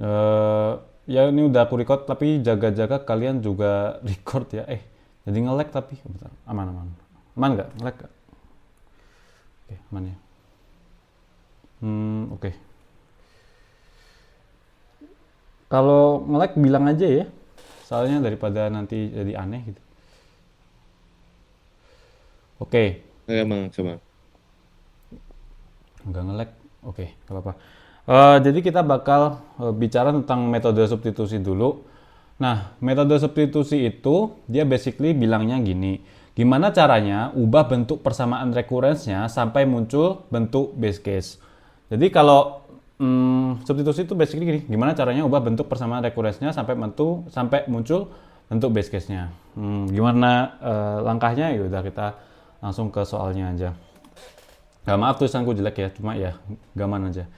Eh, ya ini udah aku record tapi jaga-jaga kalian juga record ya. Jadi nge-lag tapi bentar. Aman aman. Aman nggak? Nge-lag nggak? Oke, aman ya. Oke. Kalau nge-lag bilang aja ya. Soalnya daripada nanti jadi aneh gitu. Oke, Emang coba. nggak nge-lag. Oke, nggak apa-apa. Jadi kita bakal bicara tentang metode substitusi dulu. Nah, metode substitusi itu dia basically bilangnya gini. Gimana caranya ubah bentuk persamaan recurrence-nya sampai muncul bentuk base case. Jadi kalau substitusi itu basically gini. Gimana caranya ubah bentuk persamaan recurrence-nya sampai muncul bentuk base case-nya. Gimana langkahnya? Ya udah kita langsung ke soalnya aja. Maaf tulisanku jelek ya, cuma ya gaman aja.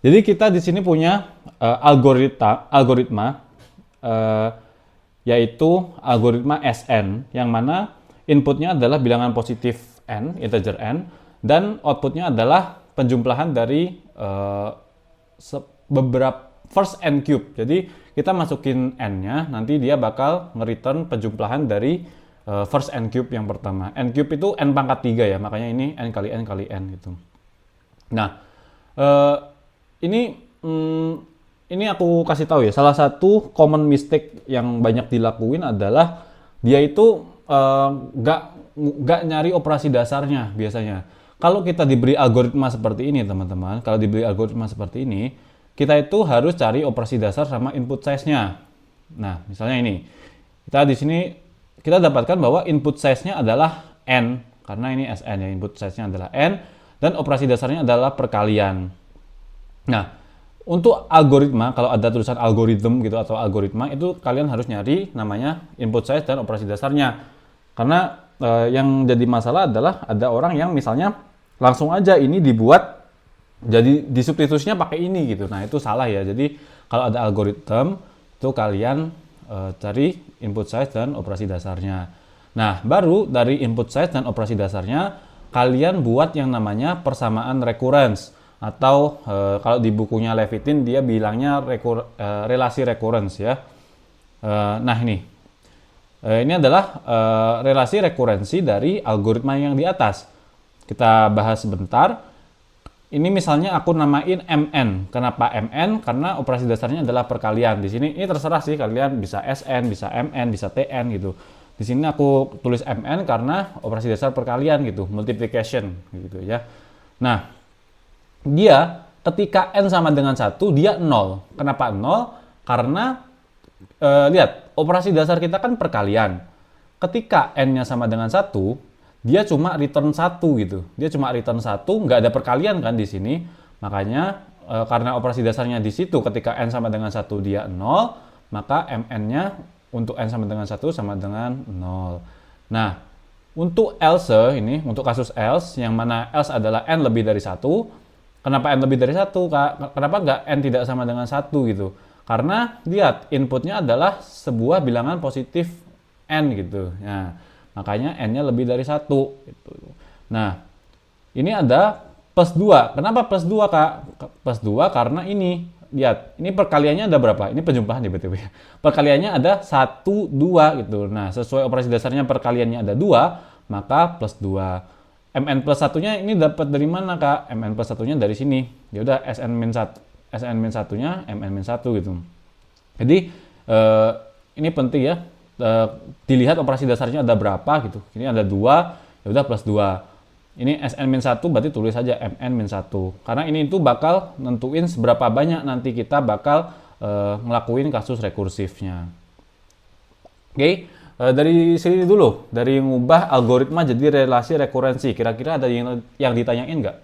Jadi kita di sini punya algoritma eh, yaitu algoritma SN yang mana inputnya adalah bilangan positif n, integer n, dan outputnya adalah penjumlahan dari beberapa first n cube. Jadi kita masukin n-nya, nanti dia bakal nge-return penjumlahan dari first n cube yang pertama. N cube itu n pangkat 3 ya, makanya ini n kali n kali n gitu. Nah, eh, ini ini aku kasih tahu ya, salah satu common mistake yang banyak dilakuin adalah dia itu nggak nyari operasi dasarnya biasanya. Kalau kita diberi algoritma seperti ini teman-teman, kalau diberi algoritma seperti ini, kita itu harus cari operasi dasar sama input size-nya. Nah, misalnya ini, kita di sini kita dapatkan bahwa input size-nya adalah n, karena ini Sn ya, input size-nya adalah n, dan operasi dasarnya adalah perkalian. Nah, untuk algoritma, kalau ada tulisan algorithm gitu atau algoritma, itu kalian harus nyari namanya input size dan operasi dasarnya. Karena yang jadi masalah adalah ada orang yang misalnya langsung aja ini dibuat jadi disubstitusinya pakai ini gitu. Nah, itu salah ya. Jadi kalau ada algoritma itu kalian cari input size dan operasi dasarnya. Nah, baru dari input size dan operasi dasarnya kalian buat yang namanya persamaan recurrence. Atau kalau di bukunya Levitin dia bilangnya relasi recurrence ya. Nah ini adalah relasi rekurensi dari algoritma yang di atas. Kita bahas sebentar. Ini misalnya aku namain MN. Kenapa MN? Karena operasi dasarnya adalah perkalian. Di sini ini terserah sih, kalian bisa SN, bisa MN, bisa TN gitu. Di sini aku tulis MN karena operasi dasar perkalian gitu, multiplication gitu ya. Nah, dia ketika n sama dengan 1 dia 0. Kenapa 0? Karena lihat, operasi dasar kita kan perkalian. Ketika n-nya sama dengan 1, dia cuma return 1 gitu. Dia cuma return 1, nggak ada perkalian kan di sini. Makanya karena operasi dasarnya di situ ketika n sama dengan 1 dia 0, maka mn-nya untuk n sama dengan 1 sama dengan 0. Nah, untuk else ini, untuk kasus else yang mana else adalah n lebih dari 1, kenapa n lebih dari 1, Kak? Kenapa nggak n tidak sama dengan 1 gitu? Karena lihat, inputnya adalah sebuah bilangan positif n gitu. Nah, makanya n-nya lebih dari 1 gitu. Nah, ini ada plus 2. Kenapa plus 2, Kak? Plus 2 karena ini, lihat, ini perkaliannya ada berapa? Ini penjumlahan ya BTW. Perkaliannya ada 1, 2 gitu. Nah, sesuai operasi dasarnya perkaliannya ada 2, maka plus 2. MN plus satunya ini dapat dari mana, Kak? MN plus satunya dari sini. Ya udah SN min satunya MN min 1 gitu. Jadi ini penting ya. Dilihat operasi dasarnya ada berapa gitu. Ini ada 2, ya udah plus 2. Ini SN min 1 berarti tulis saja MN min 1. Karena ini itu bakal nentuin seberapa banyak nanti kita bakal ngelakuin kasus rekursifnya. Oke. Dari sini dulu, dari ngubah algoritma jadi relasi rekurensi. Kira-kira ada yang ditanyain nggak?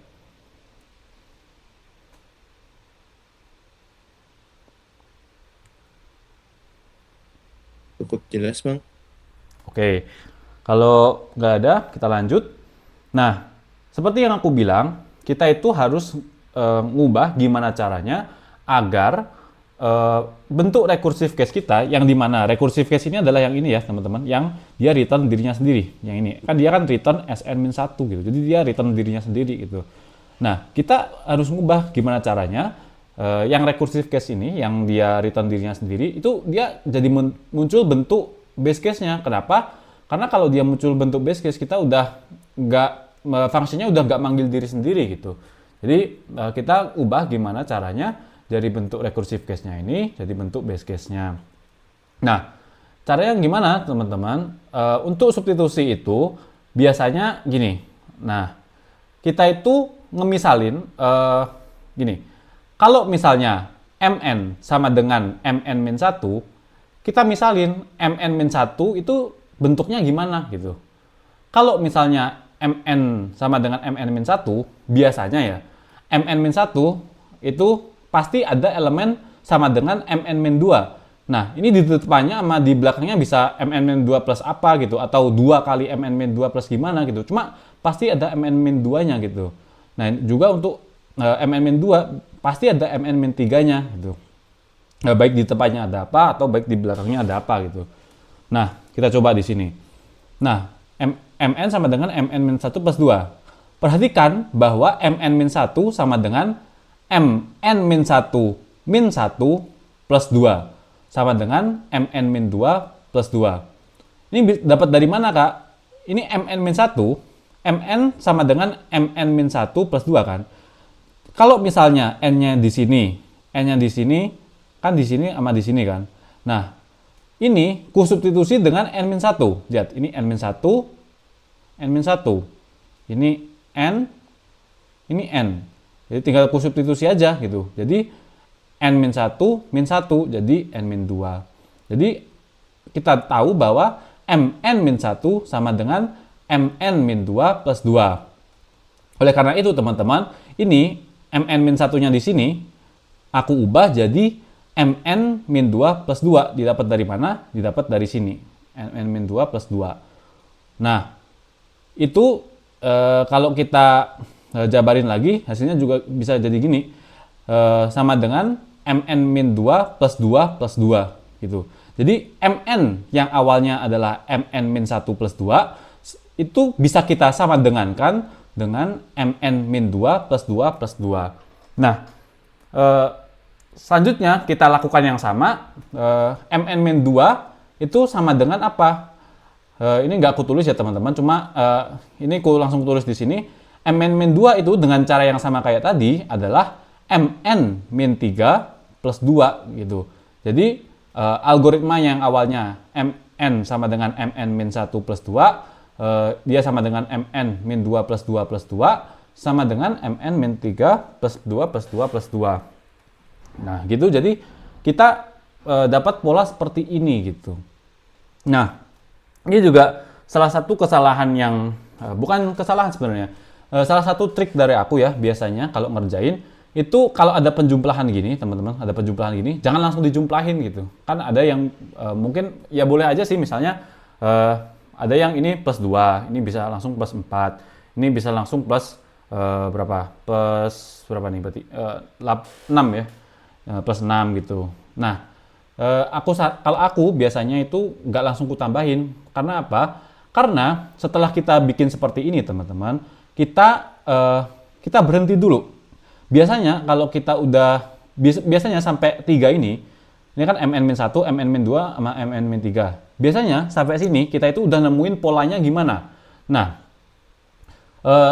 Cukup jelas, Bang. Oke, kalau nggak ada, kita lanjut. Nah, seperti yang aku bilang, kita itu harus ngubah gimana caranya agar bentuk recursive case kita, yang dimana recursive case ini adalah yang ini ya teman-teman, yang dia return dirinya sendiri. Yang ini kan dia kan return Sn-1 gitu, jadi dia return dirinya sendiri gitu. Nah, kita harus ngubah gimana caranya yang recursive case ini, yang dia return dirinya sendiri, itu dia jadi muncul bentuk base case-nya. Kenapa? Karena kalau dia muncul bentuk base case, kita udah nggak, fungsinya udah nggak manggil diri sendiri gitu. Jadi kita ubah gimana caranya dari bentuk recursive case-nya ini jadi bentuk base case-nya. Nah, caranya gimana teman-teman? Untuk substitusi itu biasanya gini. Nah, kita itu ngemisalin gini. Kalau misalnya mn sama dengan mn-1, kita misalin mn-1 itu bentuknya gimana gitu. Kalau misalnya mn sama dengan mn-1, biasanya ya, mn-1 itu pasti ada elemen sama dengan mn-2. Nah, ini di depannya sama di belakangnya bisa mn-2 plus apa gitu, atau 2 kali mn-2 plus gimana gitu. Cuma pasti ada mn-2-nya gitu. Nah, juga untuk mn-2 pasti ada mn-3-nya gitu. Nah, baik di depannya ada apa atau baik di belakangnya ada apa gitu. Nah, kita coba di sini. Nah, mn sama dengan mn-1 plus 2. Perhatikan bahwa mn-1 sama dengan mn-1 min 1 plus 2 sama dengan mn-2 plus 2. Ini dapat dari mana, Kak? Ini mn-1, mn sama dengan mn-1 plus 2 kan? Kalau misalnya n-nya di sini, n-nya di sini, kan di sini sama di sini kan. Nah, ini ku substitusi dengan n-1. Lihat, ini n-1, n-1. Ini n, ini n. Jadi tinggal ku substitusi aja gitu. Jadi n-1 min 1 jadi n-2. Jadi kita tahu bahwa mn min 1 sama dengan mn min 2 plus 2. Oleh karena itu teman-teman, ini mn min 1-nya di sini aku ubah jadi mn min 2 plus 2. Didapat dari mana? Didapat dari sini. Mn min 2 plus 2. Nah, itu kalau kita jabarin lagi, hasilnya juga bisa jadi gini. Sama dengan mn min 2 plus 2 plus 2 gitu. Jadi mn yang awalnya adalah mn min 1 plus 2 itu bisa kita sama dengankan dengan mn min 2 plus 2 plus 2. Nah, selanjutnya kita lakukan yang sama. Mn min 2 itu sama dengan apa? Ini nggak aku tulis ya teman-teman, cuma ini aku langsung tulis di sini. Mn min 2 itu dengan cara yang sama kayak tadi adalah mn min 3 plus 2 gitu. Jadi algoritma yang awalnya mn sama dengan mn min 1 plus 2, dia sama dengan mn min 2 plus 2 plus 2 sama dengan mn min 3 plus 2 plus 2 plus 2. Nah, gitu. Jadi kita dapat pola seperti ini gitu. Nah, ini juga salah satu kesalahan yang bukan kesalahan sebenarnya. Salah satu trik dari aku ya biasanya kalau ngerjain itu kalau ada penjumlahan gini, teman-teman, ada penjumlahan gini, jangan langsung dijumlahin gitu. Kan ada yang mungkin ya boleh aja sih, misalnya ada yang ini plus 2, ini bisa langsung plus 4, ini bisa langsung plus berapa? Plus berapa nih berarti? 6 ya, plus 6 gitu. Nah, kalau aku biasanya itu nggak langsung ku tambahin. Karena apa? Karena setelah kita bikin seperti ini teman-teman, kita berhenti dulu. Biasanya kalau kita udah, biasanya sampai 3 ini kan mn-1, mn-2, sama mn-3. Biasanya sampai sini kita itu udah nemuin polanya gimana. Nah,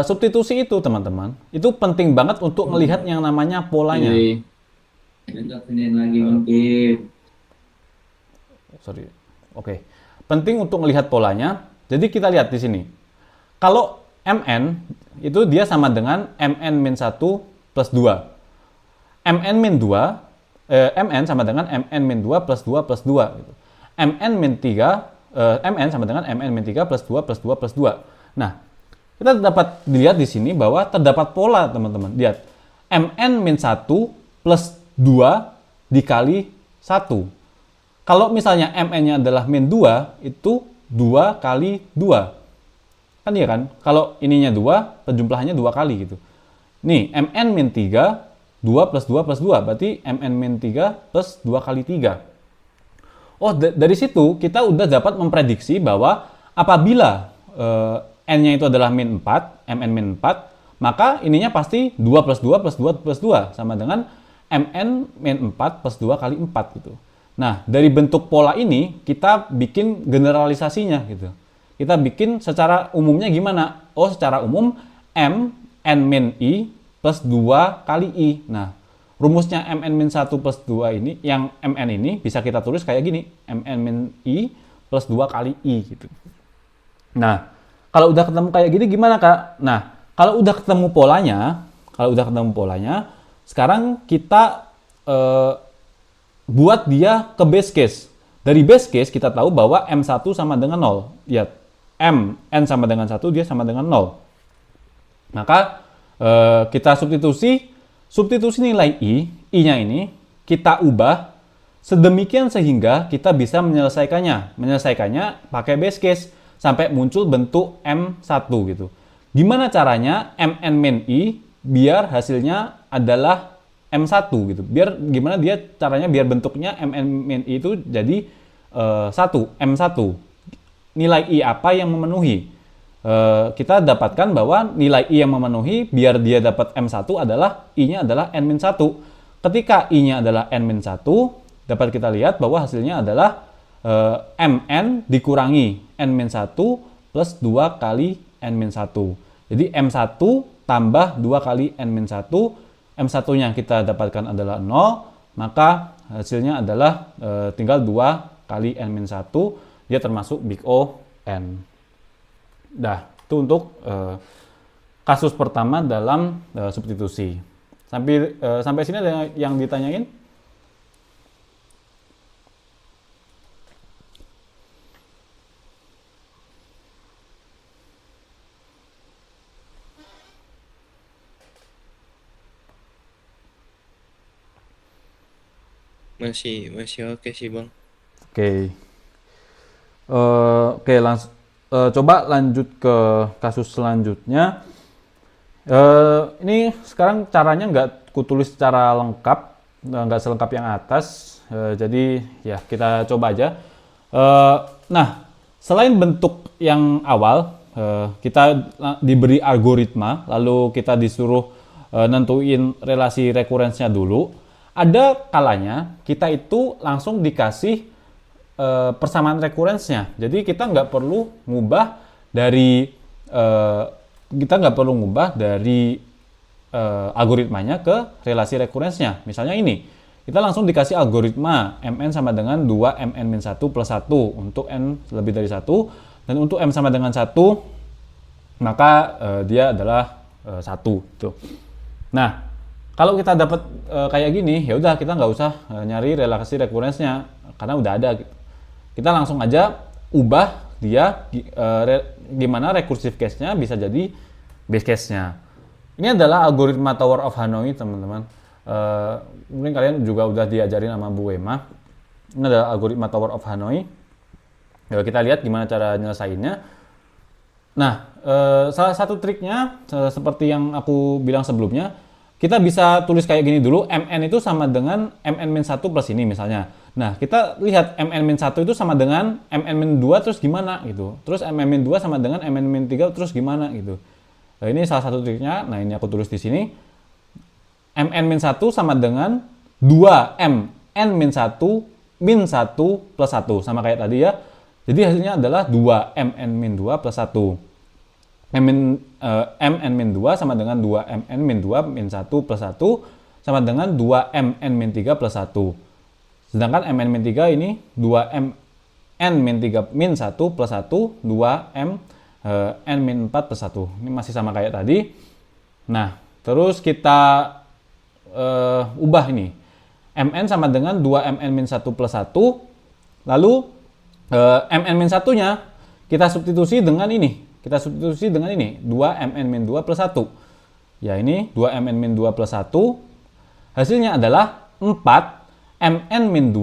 substitusi itu teman-teman, itu penting banget untuk melihat yang namanya polanya. Oke. Penting untuk melihat polanya. Jadi kita lihat di sini. Kalau mn itu dia sama dengan mn-1 plus 2. mn-2 mn sama dengan mn-2 plus 2 plus 2 gitu. mn-3 mn sama dengan mn-3 plus 2 plus 2 plus 2. Nah, kita dapat dilihat di sini bahwa terdapat pola teman-teman. Lihat, mn-1 plus 2 dikali 1. Kalau misalnya mn-nya adalah min 2, itu 2 kali 2. Kan iya kan? Kalau ininya 2, penjumlahannya 2 kali gitu. Nih, mn min 3, 2 plus 2 plus 2, berarti mn min 3 plus 2 kali 3. Oh, dari situ kita udah dapat memprediksi bahwa apabila n-nya itu adalah min 4, mn min 4, maka ininya pasti 2 plus 2 plus 2 plus 2, sama dengan mn min 4 plus 2 kali 4 gitu. Nah, dari bentuk pola ini kita bikin generalisasinya gitu. Kita bikin secara umumnya gimana? Oh, secara umum m n min i plus 2 kali i. Nah, rumusnya mn min 1 plus 2 ini, yang mn ini bisa kita tulis kayak gini. Mn min i plus 2 kali i gitu. Nah, kalau udah ketemu kayak gini gimana, Kak? Nah, kalau udah ketemu polanya, sekarang kita buat dia ke base case. Dari base case kita tahu bahwa M1 sama dengan 0. Lihat, n sama dengan 1, dia sama dengan 0. Maka kita substitusi nilai i-nya ini kita ubah sedemikian sehingga kita bisa menyelesaikannya pakai base case sampai muncul bentuk M1 gitu. Gimana caranya mn min i biar hasilnya adalah M1 gitu. Gimana dia caranya biar bentuknya mn min i itu jadi 1, M1. Nilai i apa yang memenuhi? Kita dapatkan bahwa nilai i yang memenuhi biar dia dapat M1 adalah i-nya adalah n-1. Ketika i-nya adalah n-1, dapat kita lihat bahwa hasilnya adalah mn dikurangi n-1 plus 2 kali n-1. Jadi m1 tambah 2 kali n-1, m1-nya kita dapatkan adalah 0, maka hasilnya adalah tinggal 2 kali n-1, dia termasuk big O n. Dah, itu untuk kasus pertama dalam substitusi. Sampai sini ada yang ditanyain? Masih oke sih Bang. Oke. Oke, langsung coba lanjut ke kasus selanjutnya. Ini sekarang caranya nggak kutulis secara lengkap, nggak selengkap yang atas. Jadi ya kita coba aja. Nah, selain bentuk yang awal, kita diberi algoritma, lalu kita disuruh nentuin relasi rekurensinya dulu. Ada kalanya kita itu langsung dikasih persamaan rekurensinya. Jadi kita nggak perlu ngubah dari algoritmanya ke relasi rekurensinya. Misalnya ini, kita langsung dikasih algoritma mn sama dengan 2 mn-1 plus 1 untuk n lebih dari 1, dan untuk m sama dengan 1 maka dia adalah 1 gitu. Nah, kalau kita dapat kayak gini, ya udah kita nggak usah nyari relasi rekurensinya karena udah ada. Kita langsung aja ubah dia gimana recursive case-nya bisa jadi base case-nya. Ini adalah algoritma Tower of Hanoi, teman-teman. Mungkin kalian juga udah diajarin sama Bu Wema. Ini adalah algoritma Tower of Hanoi. Kita lihat gimana cara nyelesainnya. Nah, salah satu triknya seperti yang aku bilang sebelumnya, kita bisa tulis kayak gini dulu, mn itu sama dengan mn-1 plus ini misalnya. Nah, kita lihat mn-1 itu sama dengan mn-2 terus gimana gitu. Terus mn-2 sama dengan mn-3 terus gimana gitu. Nah, ini salah satu triknya. Nah, ini aku tulis di sini. mn-1 sama dengan 2mn-1 min 1 plus 1. Sama kayak tadi ya. Jadi hasilnya adalah 2mn-2 plus 1. mn-2 sama dengan 2mn-2 min 1 plus 1 sama dengan 2mn-3 plus 1. Sedangkan mn-3 ini 2mn-3 min 1 plus 1, 2mn-4 plus 1. Ini masih sama kayak tadi. Nah, terus kita ubah ini. mn sama dengan 2mn min 1 plus 1. Lalu mn min 1-nya kita substitusi dengan ini. 2mn-2 plus 1. Ya, ini 2mn-2 plus 1. Hasilnya adalah 4mn-2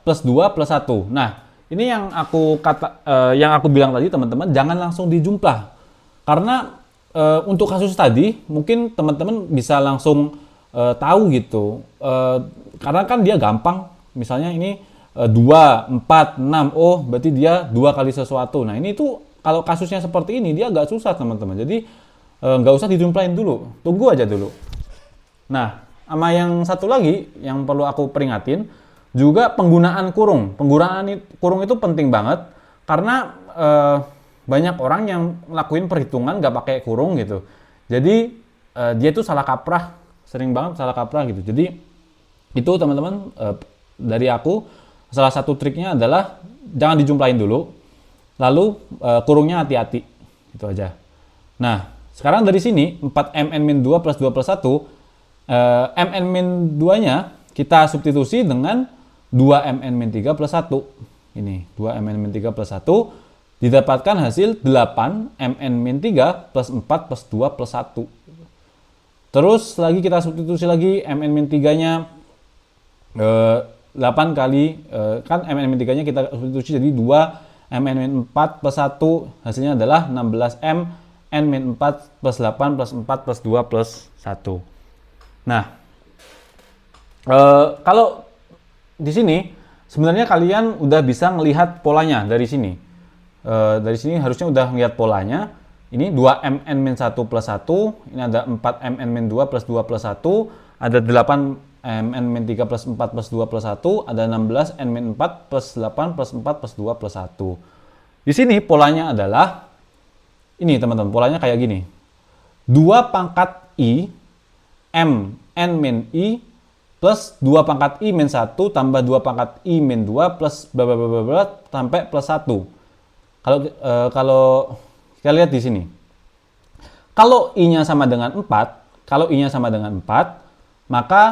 plus 2 plus 1. Nah, ini yang aku bilang tadi, teman-teman, jangan langsung dijumlah. Karena untuk kasus tadi, mungkin teman-teman bisa langsung tahu gitu. Karena kan dia gampang. Misalnya ini 2, 4, 6. Oh, berarti dia 2 kali sesuatu. Nah, ini tuh kalau kasusnya seperti ini, dia agak susah, teman-teman. Jadi, nggak usah dijumlahin dulu. Tunggu aja dulu. Nah, sama yang satu lagi yang perlu aku peringatin, juga penggunaan kurung. Kurung itu penting banget karena banyak orang yang ngelakuin perhitungan nggak pakai kurung gitu. Jadi dia itu salah kaprah, sering banget salah kaprah gitu. Jadi itu teman-teman, dari aku salah satu triknya adalah jangan dijumlahin dulu, lalu kurungnya hati-hati, itu aja. Nah, sekarang dari sini 4mn-2 plus 2 plus 1, mn-2-nya kita substitusi dengan 2mn-3 plus 1. Ini 2mn-3 plus 1 didapatkan hasil 8mn-3 plus 4 plus 2 plus 1. Terus lagi kita substitusi lagi mn-3-nya 8 kali, kan mn-3-nya kita substitusi jadi 2 mn-4 plus 1, hasilnya adalah 16m n-4 plus 8 plus 4 plus 2 plus 1. Nah, kalau di sini sebenarnya kalian udah bisa melihat polanya dari sini. Dari sini harusnya udah melihat polanya. Ini 2mn-1 plus 1, ini ada 4mn-2 plus 2 plus 1, ada 8mn-3 plus 4 plus 2 plus 1, ada 16n-4 plus 8 plus 4 plus 2 plus 1. Di sini polanya adalah ini teman-teman, polanya kayak gini. 2 pangkat i m n-i plus 2 pangkat i min 1 tambah 2 pangkat i min 2 plus bla bla bla bla sampai plus 1. Kalau kita lihat di sini. Kalau i-nya sama dengan 4, maka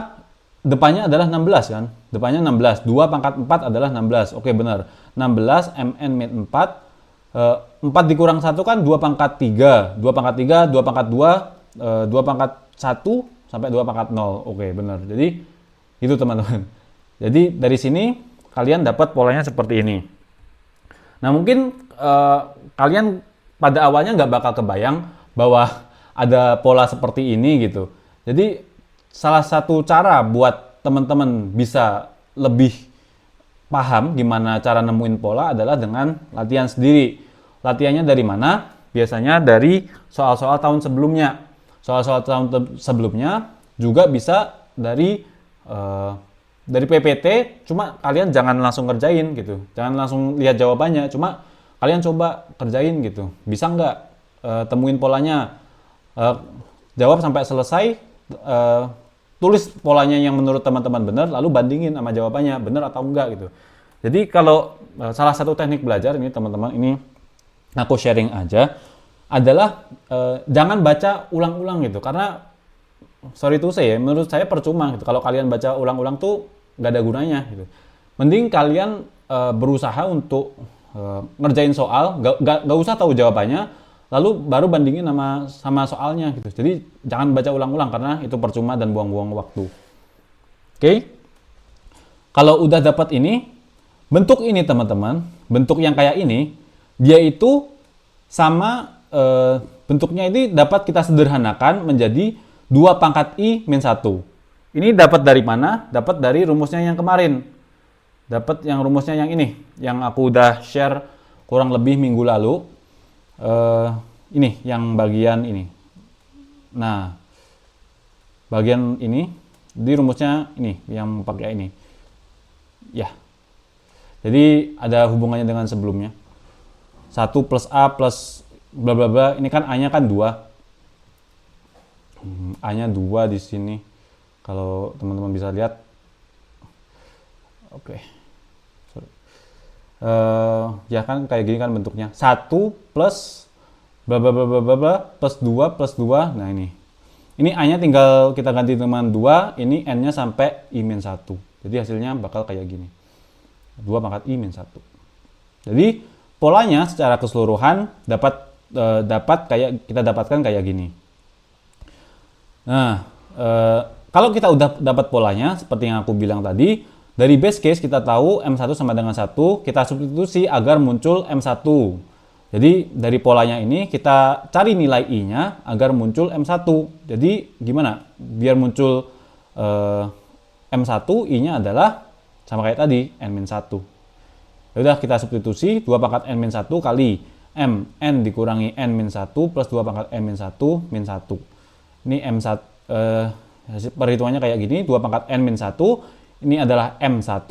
depannya adalah 16 kan? Depannya 16. 2 pangkat 4 adalah 16. Oke, benar. 16 mn min 4. 4 dikurang 1 kan 2 pangkat 3. 2 pangkat 3, 2 pangkat 2, 2 pangkat 1 sampai 2 pangkat 0. Oke, benar. Jadi itu teman-teman. Jadi dari sini kalian dapat polanya seperti ini. Nah, mungkin kalian pada awalnya nggak bakal kebayang bahwa ada pola seperti ini gitu. Jadi salah satu cara buat teman-teman bisa lebih paham gimana cara nemuin pola adalah dengan latihan sendiri. Latihannya dari mana? Biasanya dari soal-soal tahun sebelumnya. Soal-soal tahun sebelumnya juga bisa dari PPT, cuma kalian jangan langsung kerjain gitu. Jangan langsung lihat jawabannya, cuma kalian coba kerjain gitu. Bisa nggak temuin polanya? Jawab sampai selesai, tulis polanya yang menurut teman-teman benar, lalu bandingin sama jawabannya benar atau enggak gitu. Jadi kalau salah satu teknik belajar ini teman-teman, ini aku sharing aja, adalah jangan baca ulang-ulang gitu, karena sorry to say ya, menurut saya percuma gitu. Kalau kalian baca ulang-ulang tuh nggak ada gunanya gitu. Mending kalian berusaha untuk ngerjain soal, nggak usah tahu jawabannya, lalu baru bandingin sama soalnya gitu. Jadi jangan baca ulang-ulang karena itu percuma dan buang-buang waktu. Oke? Kalau udah dapat ini, bentuk ini teman-teman, bentuk yang kayak ini, dia itu sama bentuknya ini dapat kita sederhanakan menjadi 2 pangkat i min 1. Ini dapat dari mana? Dapat dari rumusnya yang kemarin. Dapat yang rumusnya yang ini, yang aku udah share kurang lebih minggu lalu. Ini yang bagian ini. Nah, bagian ini di rumusnya ini yang pakai ini. Ya. Jadi ada hubungannya dengan sebelumnya. 1 plus A plus bla bla bla. Ini kan A-nya kan 2. A-nya 2 di sini. Kalau teman-teman bisa lihat. Oke. Ya kan kayak gini kan bentuknya. 1 plus bla bla bla bla bla plus 2 plus 2. Nah ini. Ini A-nya tinggal kita ganti dengan 2, ini N-nya sampai I-1. Jadi hasilnya bakal kayak gini. 2 pangkat I-1. Jadi polanya secara keseluruhan dapat kayak kita dapatkan kayak gini. Nah, kalau kita udah dapat polanya seperti yang aku bilang tadi, dari base case kita tahu M1 sama dengan 1, kita substitusi agar muncul M1. Jadi dari polanya ini kita cari nilai I-nya agar muncul M1. Jadi gimana? Biar muncul M1, I-nya adalah sama kayak tadi, N-1. Yaudah kita substitusi 2 pangkat N-1 kali N dikurangi N-1 plus 2 pangkat N-1 min 1. Ini M1, Perhitungannya kayak gini, 2 pangkat n min 1, ini adalah M1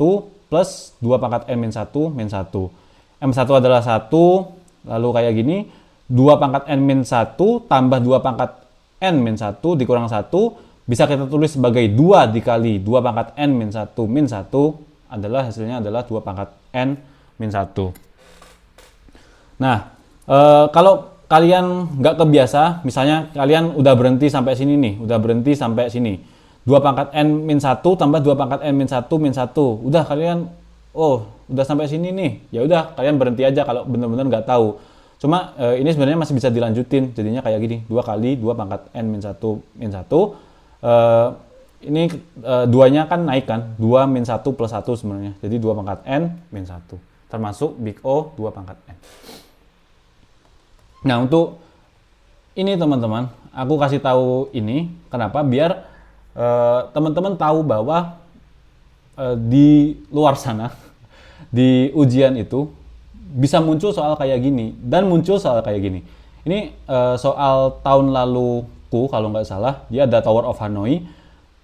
plus 2 pangkat n min 1 min 1. M1 adalah 1, lalu kayak gini, 2 pangkat n min 1 tambah 2 pangkat n min 1 dikurang 1, bisa kita tulis sebagai 2 dikali 2 pangkat n min 1 min 1, adalah hasilnya adalah 2 pangkat n min 1. Nah, kalau kalian nggak kebiasa, misalnya kalian udah berhenti sampai sini nih, udah berhenti sampai sini. 2 pangkat n min 1 tambah 2 pangkat n min 1 min 1. Udah kalian, udah sampai sini nih. Ya udah, kalian berhenti aja kalau bener-bener nggak tahu. Cuma ini sebenarnya masih bisa dilanjutin. Jadinya kayak gini, 2 kali 2 pangkat n min 1 min 1. Ini 2-nya kan naik kan, 2 min 1 plus 1 sebenarnya. Jadi 2 pangkat n min 1. Termasuk big O 2 pangkat n. Nah, untuk ini teman-teman, aku kasih tahu ini kenapa, biar teman-teman tahu bahwa di luar sana di ujian itu bisa muncul soal kayak gini dan muncul soal kayak gini. Ini soal tahun laluku kalau nggak salah, dia ada Tower of Hanoi.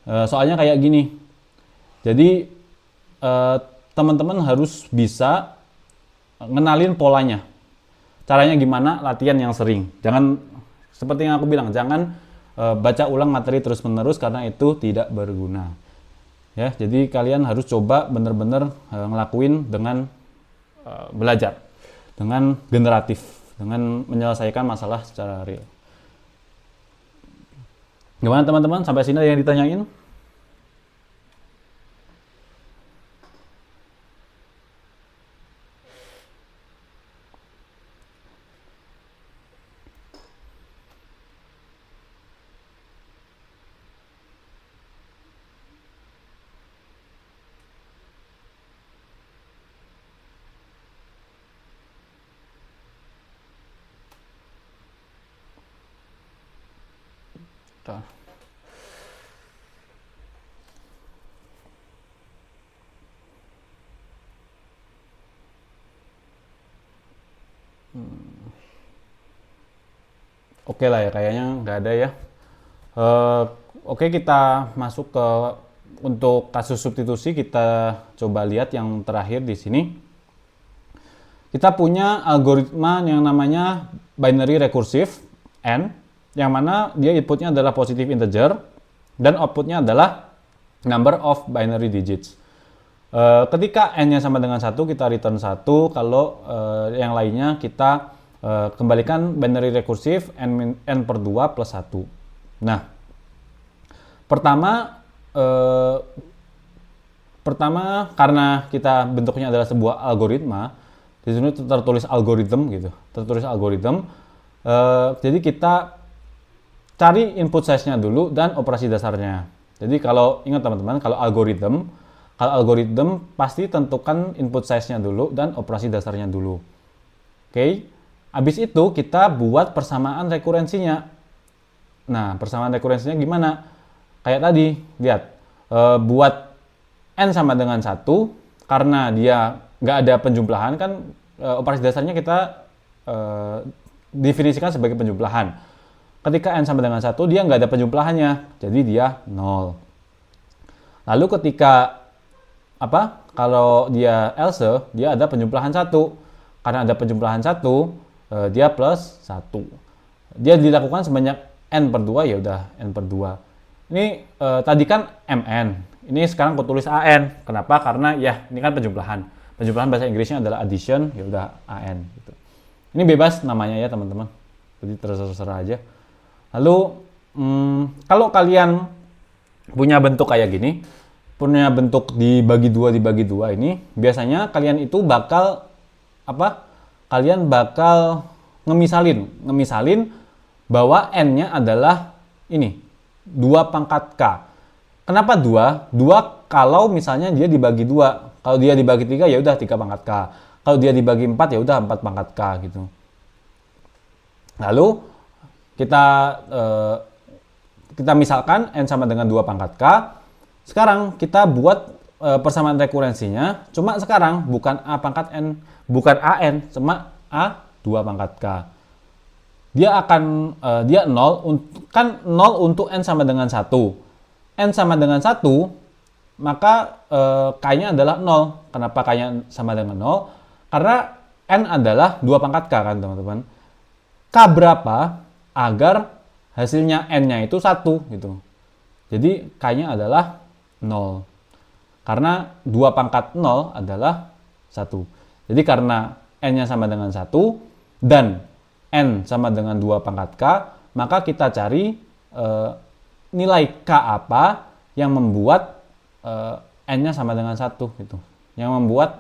Soalnya kayak gini. Jadi teman-teman harus bisa ngenalin polanya. Caranya gimana? Latihan yang sering. Jangan, seperti yang aku bilang, jangan baca ulang materi terus-menerus karena itu tidak berguna. Ya, jadi kalian harus coba bener-bener ngelakuin dengan belajar, dengan generatif, dengan menyelesaikan masalah secara real. Gimana teman-teman? Sampai sini ada yang ditanyain? Bentar. Oke lah ya, kayaknya nggak ada ya. Oke, kita masuk ke untuk kasus substitusi. Kita coba lihat yang terakhir di sini. Kita punya algoritma yang namanya binary recursive n, yang mana dia inputnya adalah positive integer dan outputnya adalah number of binary digits. Ketika n-nya sama dengan 1, kita return 1. Kalau yang lainnya kita kembalikan binary recursive n per 2 plus 1. Nah, pertama karena kita bentuknya adalah sebuah algoritma, di sini tertulis algorithm gitu, jadi kita cari input size-nya dulu dan operasi dasarnya. Jadi kalau ingat teman-teman, kalau algorithm pasti tentukan input size-nya dulu dan operasi dasarnya dulu. Oke. Habis itu kita buat persamaan rekurensinya. Nah, persamaan rekurensinya gimana? Kayak tadi, lihat. Buat n sama dengan 1, karena dia nggak ada penjumlahan kan, operasi dasarnya kita definisikan sebagai penjumlahan. Ketika n sama dengan 1, dia nggak ada penjumlahannya, jadi dia 0. Lalu ketika kalau dia else, dia ada penjumlahan 1. Karena ada penjumlahan 1, dia plus 1. Dia dilakukan sebanyak n per 2, ya udah n per 2. Ini tadi kan mn, ini sekarang aku tulis an. Kenapa? Karena ya ini kan penjumlahan. Penjumlahan bahasa Inggrisnya adalah addition, ya udah an gitu. Ini bebas namanya ya teman-teman. Jadi terserah aja. Lalu kalau kalian punya bentuk kayak gini, punya bentuk dibagi dua ini, biasanya kalian itu bakal kalian bakal ngemisalin bahwa n-nya adalah ini 2 pangkat k. Kenapa 2? 2 kalau misalnya dia dibagi 2. Kalau dia dibagi 3 ya udah 3 pangkat k. Kalau dia dibagi 4 ya udah 4 pangkat k gitu. Lalu kita misalkan n sama dengan 2 pangkat k. Sekarang kita buat persamaan rekurensinya. Cuma sekarang bukan a pangkat n, bukan an, cuma a 2 pangkat k. Dia 0 untuk n sama dengan 1. n sama dengan 1, maka k-nya adalah 0. Kenapa k-nya sama dengan 0? Karena n adalah 2 pangkat k kan teman-teman. K berapa agar hasilnya n-nya itu 1 gitu. Jadi k-nya adalah 0. Karena 2 pangkat 0 adalah 1. Jadi karena n-nya sama dengan 1 dan n sama dengan 2 pangkat k, maka kita cari nilai k apa yang membuat n-nya sama dengan 1 gitu. Yang membuat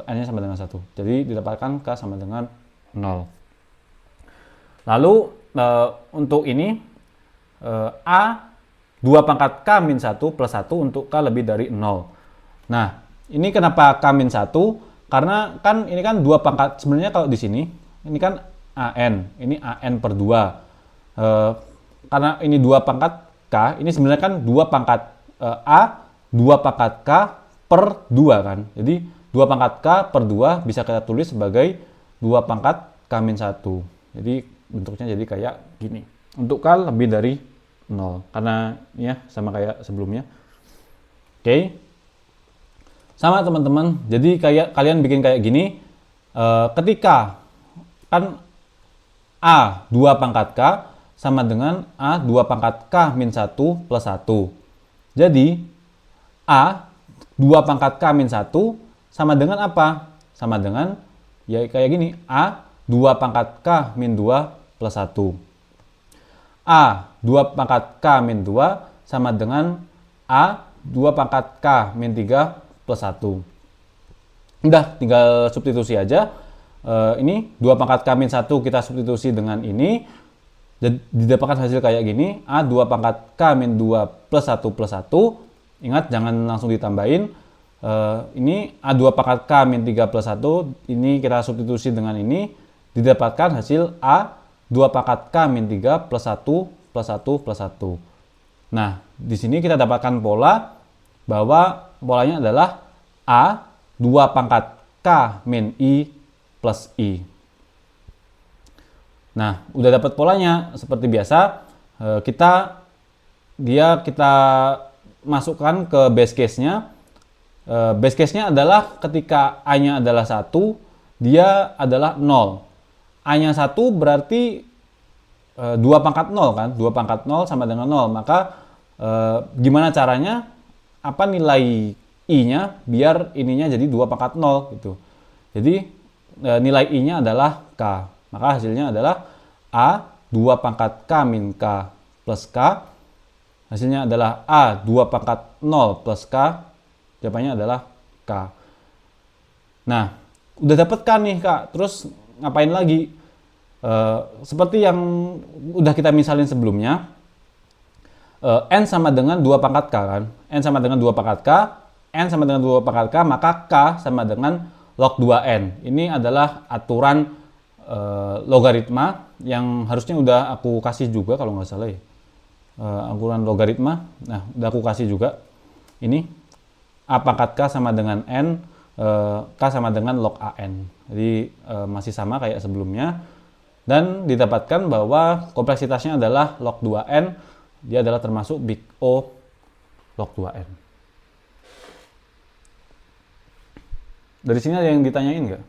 n-nya sama dengan 1. Jadi didapatkan k sama dengan 0. Lalu untuk ini a 2 pangkat k min 1 plus 1 untuk k lebih dari 0. Nah, ini kenapa k min 1? Karena kan ini kan 2 pangkat, sebenarnya kalau di sini ini kan an, ini an per 2. Karena ini 2 pangkat k, ini sebenarnya kan 2 pangkat a 2 pangkat k per 2 kan. Jadi 2 pangkat k per 2 bisa kita tulis sebagai 2 pangkat k min 1. Jadi bentuknya jadi kayak gini. Untuk k lebih dari 0. Karena ya sama kayak sebelumnya. Oke. Sama teman-teman. Jadi kayak kalian bikin kayak gini. Ketika kan a 2 pangkat k sama dengan a 2 pangkat k min 1 plus 1. Jadi a 2 pangkat k min 1 sama dengan apa? Sama dengan ya kayak gini. A 2 pangkat k min 2 plus 1. A 2 pangkat k min 2 sama dengan A 2 pangkat k min 3 plus 1. Udah, tinggal substitusi aja. Ini 2 pangkat k min 1 kita substitusi dengan ini. Jadi didapatkan hasil kayak gini. A 2 pangkat k min 2 plus 1 plus 1. Ingat, jangan langsung ditambahin. Ini A 2 pangkat k min 3 plus 1. Ini kita substitusi dengan ini. Didapatkan hasil A 2 pangkat k min 3 plus 1 plus 1 plus 1. Nah, di sini kita dapatkan pola bahwa polanya adalah A 2 pangkat k min I plus I. Nah, udah dapat polanya. Seperti biasa, kita masukkan ke base case-nya. Base case-nya adalah ketika A-nya adalah 1, dia adalah 0. A-nya 1 berarti 2 pangkat 0 kan? 2 pangkat 0 sama dengan 0. Maka gimana caranya? Apa nilai I-nya biar ininya jadi 2 pangkat 0 gitu. Jadi nilai I-nya adalah K. Maka hasilnya adalah A 2 pangkat K min K plus K. Hasilnya adalah A 2 pangkat 0 plus K. Jawabannya adalah K. Nah, udah dapet K nih Kak. Terus ngapain lagi? Seperti yang udah kita misalin sebelumnya, N sama dengan 2 pangkat K kan. N sama dengan 2 pangkat K, N sama dengan 2 pangkat K, maka K sama dengan log 2N. Ini adalah aturan logaritma yang harusnya udah aku kasih juga kalau nggak salah ya. Aturan logaritma, nah udah aku kasih juga. Ini A pangkat K sama dengan N, K sama dengan log AN. Jadi masih sama kayak sebelumnya. Dan didapatkan bahwa kompleksitasnya adalah log 2N. Dia adalah termasuk big O log 2N. Dari sini ada yang ditanyain nggak?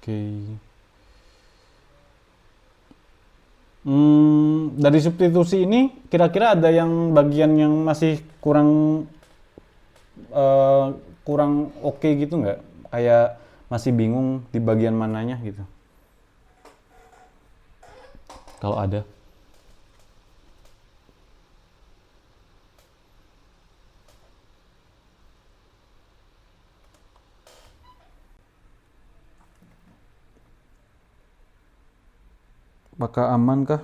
Oke. Dari substitusi ini kira-kira ada yang bagian yang masih kurang oke gitu nggak? Kayak masih bingung di bagian mananya gitu. Kalau ada. Apakah aman kah?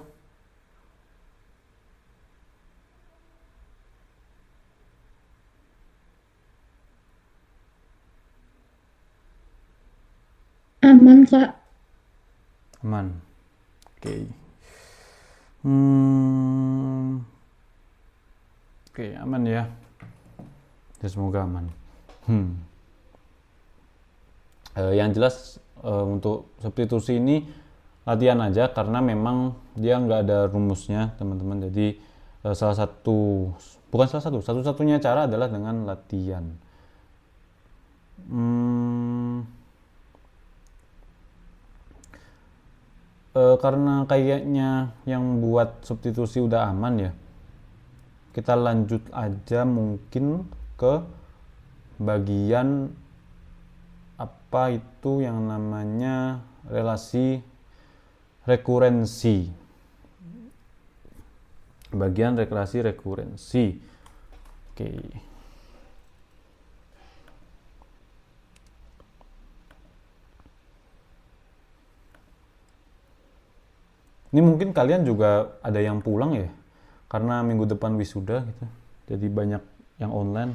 Aman, Kak. Aman. Oke. Hmm. Oke, aman ya. Ya semoga aman. Yang jelas untuk substitusi ini latihan aja karena memang dia nggak ada rumusnya teman-teman. Jadi satu-satunya cara adalah dengan latihan. Karena kayaknya yang buat substitusi udah aman ya, kita lanjut aja mungkin ke bagian apa itu yang namanya relasi rekurensi. Bagian relasi rekurensi. Oke. Ini mungkin kalian juga ada yang pulang ya, karena minggu depan wisuda gitu. Jadi banyak yang online.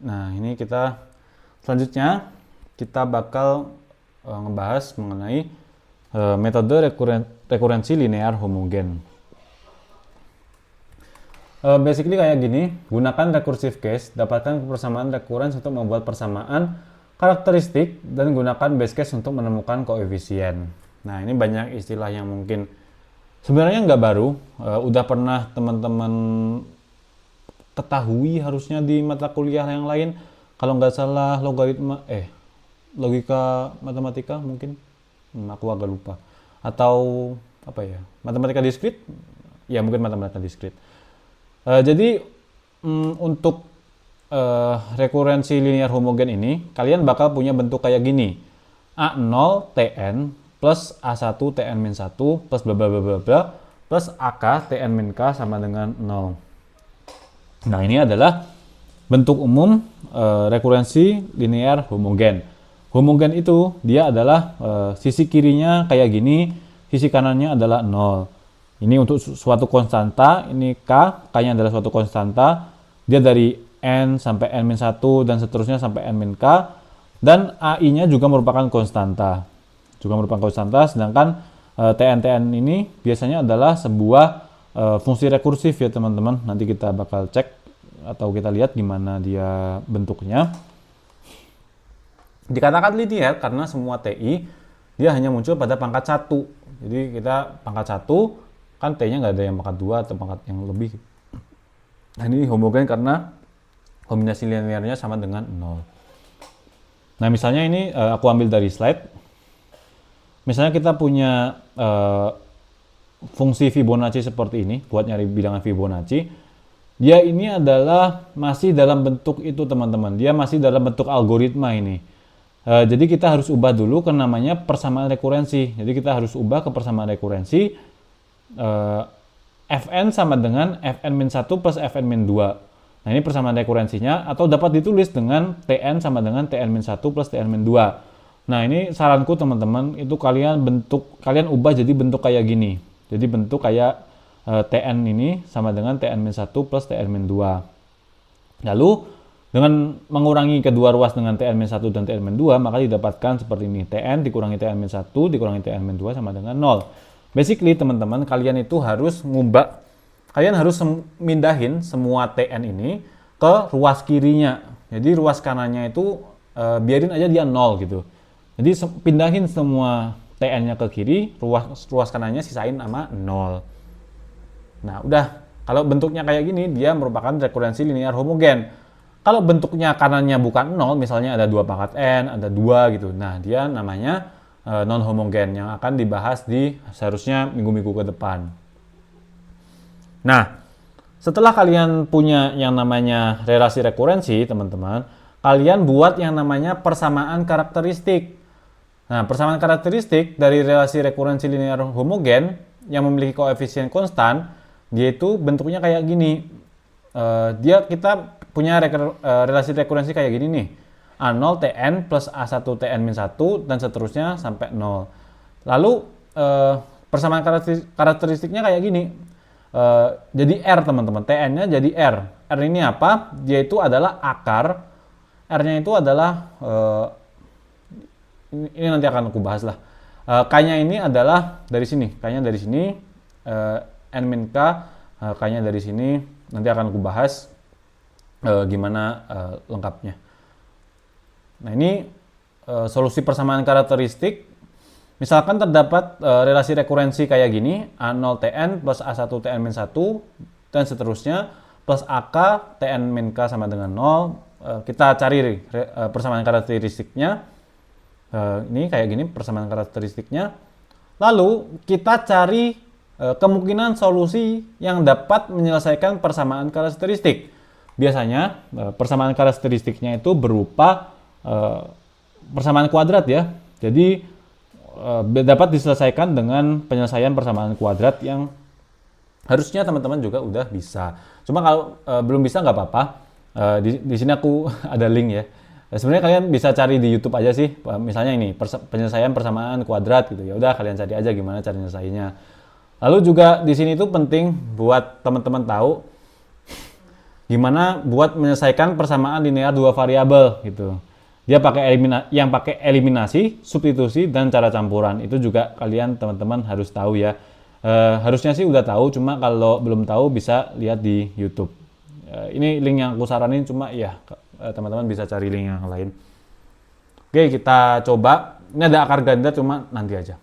Nah, ini kita selanjutnya kita bakal ngebahas mengenai metode rekurensi linear homogen. Basically kayak gini, gunakan recursive case, dapatkan persamaan recurrence untuk membuat persamaan karakteristik dan gunakan base case untuk menemukan koefisien. Nah, ini banyak istilah yang mungkin sebenarnya nggak baru, udah pernah teman-teman ketahui harusnya di mata kuliah yang lain. Kalau nggak salah logika matematika mungkin, aku agak lupa. Atau apa ya, matematika diskrit? Ya mungkin matematika diskrit. Jadi untuk rekurensi linear homogen ini, kalian bakal punya bentuk kayak gini. A0 Tn plus A1 Tn-1 plus bla bla bla bla bla plus AK Tn-K sama dengan 0. Nah, ini adalah bentuk umum rekurensi linear homogen. Homogen itu dia adalah sisi kirinya kayak gini, sisi kanannya adalah 0. Ini untuk suatu konstanta, ini K-nya adalah suatu konstanta. Dia dari N sampai N-1 dan seterusnya sampai N-K. Dan AI-nya juga merupakan konstanta. Sedangkan Tn ini biasanya adalah sebuah fungsi rekursif ya teman-teman. Nanti kita bakal cek atau kita lihat gimana dia bentuknya. Dikatakan linear karena semua TI dia hanya muncul pada pangkat 1. Jadi kita pangkat 1 kan T-nya nggak ada yang pangkat 2 atau pangkat yang lebih. Nah, ini homogen karena kombinasi linearnya sama dengan 0. Nah, misalnya ini aku ambil dari slide. Misalnya kita punya fungsi Fibonacci seperti ini buat nyari bilangan Fibonacci. Dia ini adalah masih dalam bentuk itu teman-teman. Dia masih dalam bentuk algoritma ini. Jadi kita harus ubah dulu ke namanya persamaan rekurensi. Jadi kita harus ubah ke persamaan rekurensi. Fn sama dengan Fn-1 plus Fn-2. Nah, ini persamaan rekurensinya, atau dapat ditulis dengan Tn sama dengan Tn-1 plus Tn-2. Nah, ini saranku teman-teman, itu kalian ubah jadi bentuk kayak gini. Jadi bentuk kayak Tn ini sama dengan Tn-1 plus Tn-2. Lalu dengan mengurangi kedua ruas dengan Tn-1 dan Tn-2, maka didapatkan seperti ini. Tn dikurangi Tn-1 dikurangi Tn-2 sama dengan 0. Basically teman-teman, kalian itu harus mindahin semua Tn ini ke ruas kirinya. Jadi ruas kanannya itu biarin aja dia 0 gitu. Jadi pindahin semua Tn-nya ke kiri, ruas kanannya sisain sama 0. Nah, udah. Kalau bentuknya kayak gini, dia merupakan rekurensi linear homogen. Kalau bentuknya kanannya bukan 0, misalnya ada 2 pangkat n, ada 2 gitu. Nah, dia namanya non homogen yang akan dibahas di seharusnya minggu-minggu ke depan. Nah, setelah kalian punya yang namanya relasi rekurensi, teman-teman, kalian buat yang namanya persamaan karakteristik. Nah, persamaan karakteristik dari relasi rekurensi linear homogen yang memiliki koefisien konstan, dia itu bentuknya kayak gini. Kita punya relasi rekurensi kayak gini nih. A0 Tn plus A1 Tn-1 dan seterusnya sampai 0. Lalu persamaan karakteristiknya kayak gini. Jadi R teman-teman, Tn-nya jadi R. R ini apa? Dia itu adalah akar, R-nya itu adalah, ini nanti akan aku bahas lah. K-nya ini adalah dari sini, K-nya dari sini, N min K, K-nya dari sini, nanti akan aku bahas gimana lengkapnya. Nah ini solusi persamaan karakteristik. Misalkan terdapat relasi rekurensi kayak gini, A0 Tn plus A1 Tn min 1, dan seterusnya, plus AK Tn min K sama dengan 0. Kita cari persamaan karakteristiknya. Ini kayak gini persamaan karakteristiknya. Lalu kita cari kemungkinan solusi yang dapat menyelesaikan persamaan karakteristik. Biasanya persamaan karakteristiknya itu berupa persamaan kuadrat ya. Jadi dapat diselesaikan dengan penyelesaian persamaan kuadrat yang harusnya teman-teman juga udah bisa. Cuma kalau belum bisa nggak apa-apa. Di sini aku ada link ya. Sebenarnya kalian bisa cari di YouTube aja sih. Misalnya ini penyelesaian persamaan kuadrat gitu. Ya udah kalian cari aja gimana cara menyelesaikannya. Lalu juga di sini tuh penting buat teman-teman tahu gimana buat menyelesaikan persamaan linear dua variabel gitu. Dia pakai eliminasi, substitusi, dan cara campuran. Itu juga kalian teman-teman harus tahu ya. Harusnya sih udah tahu, cuma kalau belum tahu bisa lihat di YouTube. Ini link yang aku saranin, cuma ya teman-teman bisa cari link yang lain. Oke, kita coba. Ini ada akar ganda, cuma nanti aja.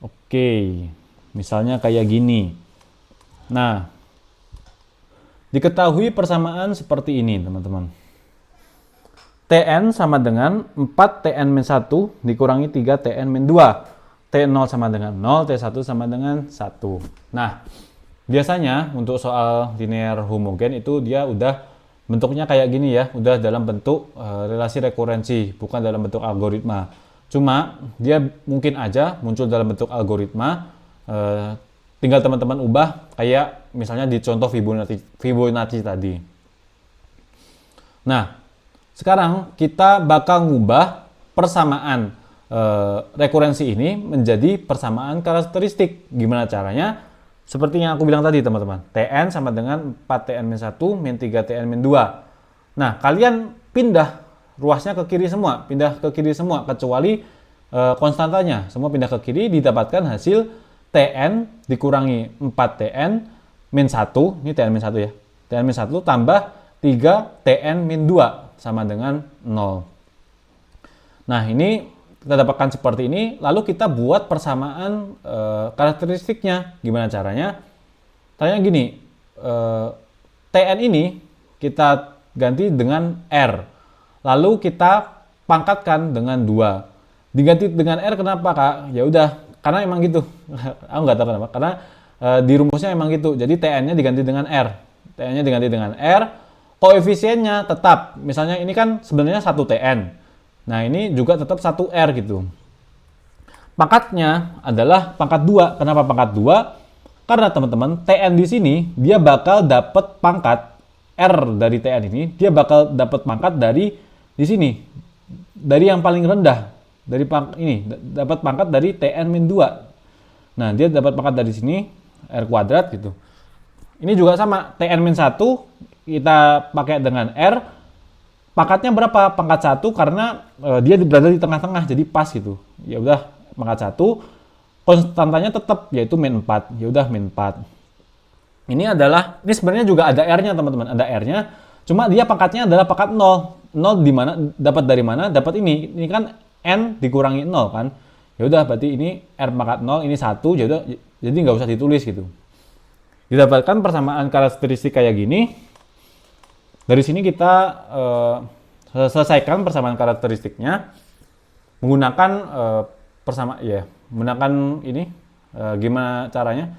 Oke, misalnya kayak gini. Nah, diketahui persamaan seperti ini teman-teman. Tn sama dengan 4 Tn min 1 dikurangi 3 Tn min 2. T0 sama dengan 0, T1 sama dengan 1. Nah, biasanya untuk soal linear homogen itu dia udah bentuknya kayak gini ya, udah dalam bentuk relasi rekurensi, bukan dalam bentuk algoritma. Cuma dia mungkin aja muncul dalam bentuk algoritma, tinggal teman-teman ubah kayak misalnya di contoh Fibonacci tadi. Nah, sekarang kita bakal ngubah persamaan rekurensi ini menjadi persamaan karakteristik. Gimana caranya? Seperti yang aku bilang tadi teman-teman. Tn sama dengan 4 Tn min 1 min 3 Tn min 2. Nah, kalian pindah ruasnya ke kiri semua. Pindah ke kiri semua kecuali konstantanya. Semua pindah ke kiri didapatkan hasil Tn dikurangi 4 Tn min 1. Ini Tn min 1 ya. Tn min 1 tambah 3 Tn min 2 sama dengan 0. Nah, ini kita dapatkan seperti ini, lalu kita buat persamaan karakteristiknya. Gimana caranya? Caranya gini, Tn ini kita ganti dengan R, lalu kita pangkatkan dengan 2. Diganti dengan R kenapa Kak? Ya udah, karena emang gitu. Aku nggak tahu kenapa, karena di rumusnya emang gitu. Jadi Tn-nya diganti dengan R. Tn-nya diganti dengan R, koefisiennya tetap, misalnya ini kan sebenarnya 1 Tn. Nah, ini juga tetap 1 R gitu. Pangkatnya adalah pangkat 2. Kenapa pangkat 2? Karena teman-teman, Tn di sini dia bakal dapat pangkat R dari Tn ini, dia bakal dapat pangkat dari di sini. Dari yang paling rendah. Dari ini dapat pangkat dari Tn min 2. Nah, dia dapat pangkat dari sini R kuadrat gitu. Ini juga sama, Tn min 1 kita pakai dengan R, pangkatnya berapa? Pangkat 1 karena dia berada di tengah-tengah, jadi pas gitu. Ya udah, pangkat 1, konstantanya tetap yaitu min 4. Ya udah min 4. Ini sebenarnya juga ada R-nya teman-teman, ada R-nya. Cuma dia pangkatnya adalah pangkat 0. 0 di mana? Dapat dari mana? Dapat ini. Ini kan N dikurangi 0 kan. Ya udah, berarti ini R pangkat 0, ini 1, jadi nggak usah ditulis gitu. Didapatkan persamaan karakteristik kayak gini. Dari sini kita selesaikan persamaan karakteristiknya menggunakan menggunakan ini. Gimana caranya?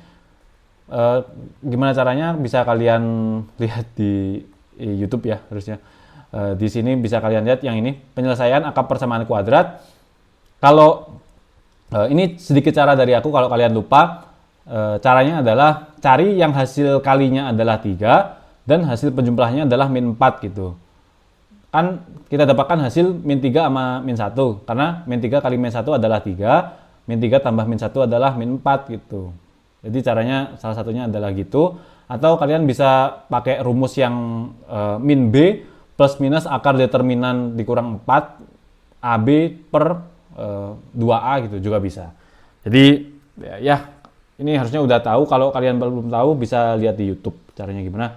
Gimana caranya bisa kalian lihat di YouTube ya harusnya. Di sini bisa kalian lihat yang ini, penyelesaian akar persamaan kuadrat. Kalau ini sedikit cara dari aku, kalau kalian lupa, caranya adalah cari yang hasil kalinya adalah 3 dan hasil penjumlahnya adalah min 4 gitu. Kan kita dapatkan hasil min 3 sama min 1, karena min 3 kali min 1 adalah 3, min 3 tambah min 1 adalah min 4 gitu. Jadi caranya salah satunya adalah gitu. Atau kalian bisa pakai rumus yang min B plus minus akar determinan dikurang 4 AB per 2A gitu juga bisa. Jadi ya ini harusnya udah tahu. Kalau kalian belum tahu bisa lihat di YouTube caranya gimana.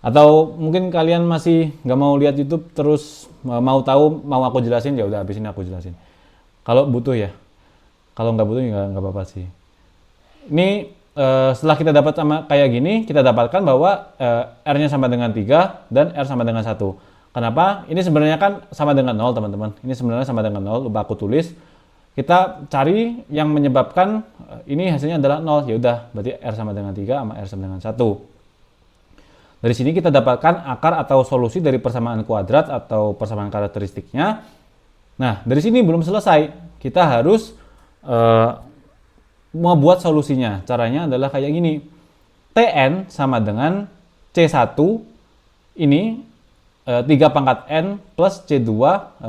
Atau mungkin kalian masih nggak mau lihat YouTube terus mau tahu mau aku jelasin, ya udah habis ini aku jelasin. Kalau butuh ya. Kalau nggak butuh ya nggak apa-apa sih. Ini setelah kita dapat sama kayak gini, kita dapatkan bahwa R-nya sama dengan 3 dan R sama dengan 1. Kenapa? Ini sebenarnya kan sama dengan 0, teman-teman. Ini sebenarnya sama dengan 0, lupa aku tulis. Kita cari yang menyebabkan ini hasilnya adalah 0. Ya udah, berarti R sama dengan 3 sama R sama dengan 1. Dari sini kita dapatkan akar atau solusi dari persamaan kuadrat atau persamaan karakteristiknya. Nah, dari sini belum selesai. Kita harus membuat solusinya. Caranya adalah kayak gini. Tn sama dengan C1 ini 3 pangkat N plus C2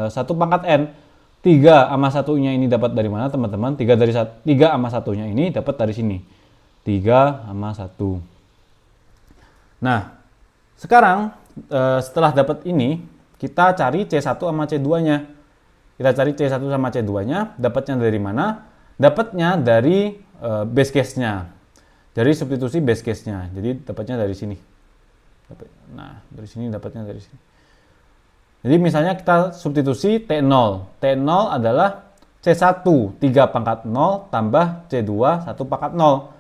1 pangkat N. 3 sama 1-nya ini dapat dari mana, teman-teman? 3 sama 1-nya ini dapat dari sini. 3 sama 1. Nah, sekarang setelah dapat ini, kita cari C1 sama C2-nya. Kita cari C1 sama C2-nya, dapatnya dari mana? Dapatnya dari base case-nya. Dari substitusi base case-nya. Jadi dapatnya dari sini. Nah, dari sini dapatnya dari sini. Jadi misalnya kita substitusi T0. T0 adalah C1 3 pangkat 0 tambah C2 1 pangkat 0.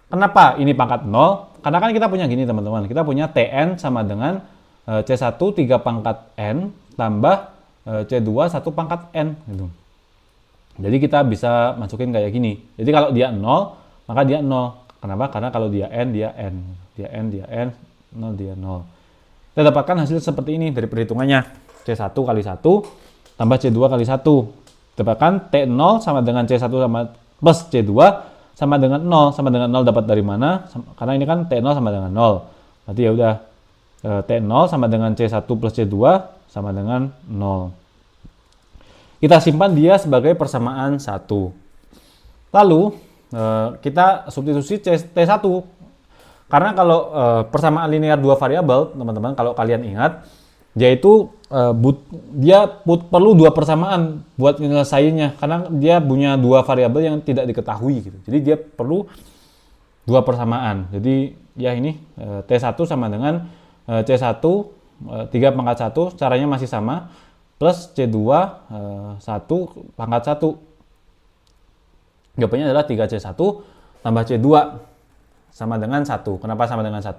Kenapa ini pangkat 0? Karena kan kita punya gini, teman-teman. Kita punya Tn sama dengan C1 3 pangkat N tambah C2 1 pangkat N gitu. Jadi kita bisa masukin kayak gini. Jadi kalau dia 0, maka dia 0. Kenapa? Karena kalau dia N, dia N. Dia N, dia N, 0, dia 0. Kita dapatkan hasil seperti ini dari perhitungannya. C1 kali 1 tambah C2 kali 1. Dapatkan T0 sama dengan C1 sama plus C2 sama dengan 0. Sama dengan 0 dapat dari mana? Karena ini kan T0 sama dengan 0. Berarti ya udah T0 sama dengan C1 plus C2 sama dengan 0. Kita simpan dia sebagai persamaan 1. Lalu kita substitusi T1. Karena kalau persamaan linear dua variabel, teman-teman, kalau kalian ingat, yaitu dia perlu dua persamaan buat menyelesaikannya, karena dia punya dua variabel yang tidak diketahui gitu. Jadi dia perlu dua persamaan. Jadi ya ini T1 sama dengan C1 3 pangkat 1, caranya masih sama, plus C2 1 pangkat 1. Jawabannya adalah 3C1 tambah C2 sama dengan 1. Kenapa sama dengan 1?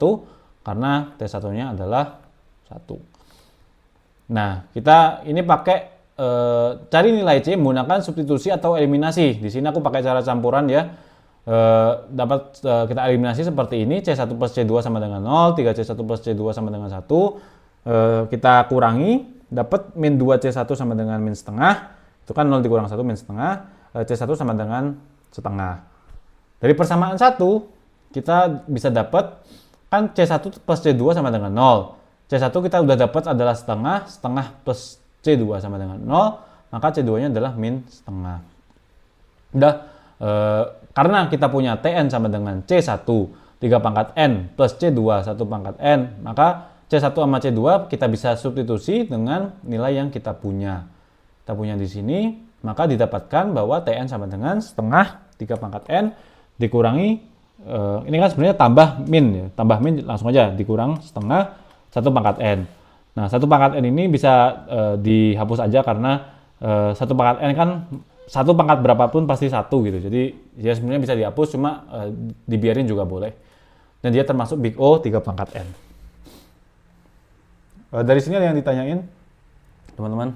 Karena T1-nya adalah 1. Nah, kita ini pakai cari nilai C menggunakan substitusi atau eliminasi. Di sini aku pakai cara campuran ya. Kita eliminasi seperti ini. C1 plus C2 sama dengan 0, 3C1 plus C2 sama dengan 1. Kita kurangi, dapat min 2C1 sama dengan min setengah. Itu kan 0 dikurang 1 min setengah. C1 sama dengan setengah. Dari persamaan 1, kita bisa dapat kan C1 plus C2 sama dengan 0. C1 kita udah dapat adalah setengah, setengah plus C2 sama dengan 0, maka C2-nya adalah min setengah. Udah, karena kita punya Tn sama dengan C1, 3 pangkat N plus C2, 1 pangkat N, maka C1 sama C2 kita bisa substitusi dengan nilai yang kita punya. Kita punya di sini, maka didapatkan bahwa Tn sama dengan setengah, 3 pangkat N, dikurangi, ini kan sebenarnya tambah min, ya. Tambah min langsung aja, dikurang setengah, 1 pangkat N. Nah, 1 pangkat N ini bisa dihapus aja karena 1 pangkat N kan 1 pangkat berapapun pasti 1 gitu. Jadi ya sebenarnya bisa dihapus, cuma dibiarin juga boleh. Dan dia termasuk big O 3 pangkat N. Dari sini ada yang ditanyain, teman-teman?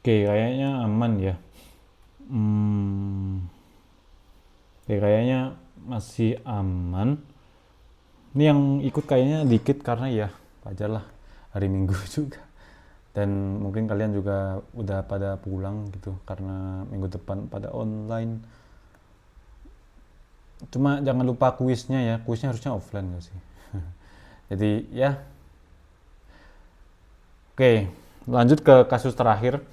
Oke, kayaknya aman ya. Oke, kayaknya masih aman. Ini yang ikut kayaknya dikit karena ya wajar lah hari Minggu juga. Dan mungkin kalian juga udah pada pulang gitu karena minggu depan pada online. Cuma jangan lupa kuisnya ya, kuisnya harusnya offline gak sih? Jadi ya, oke, lanjut ke kasus terakhir.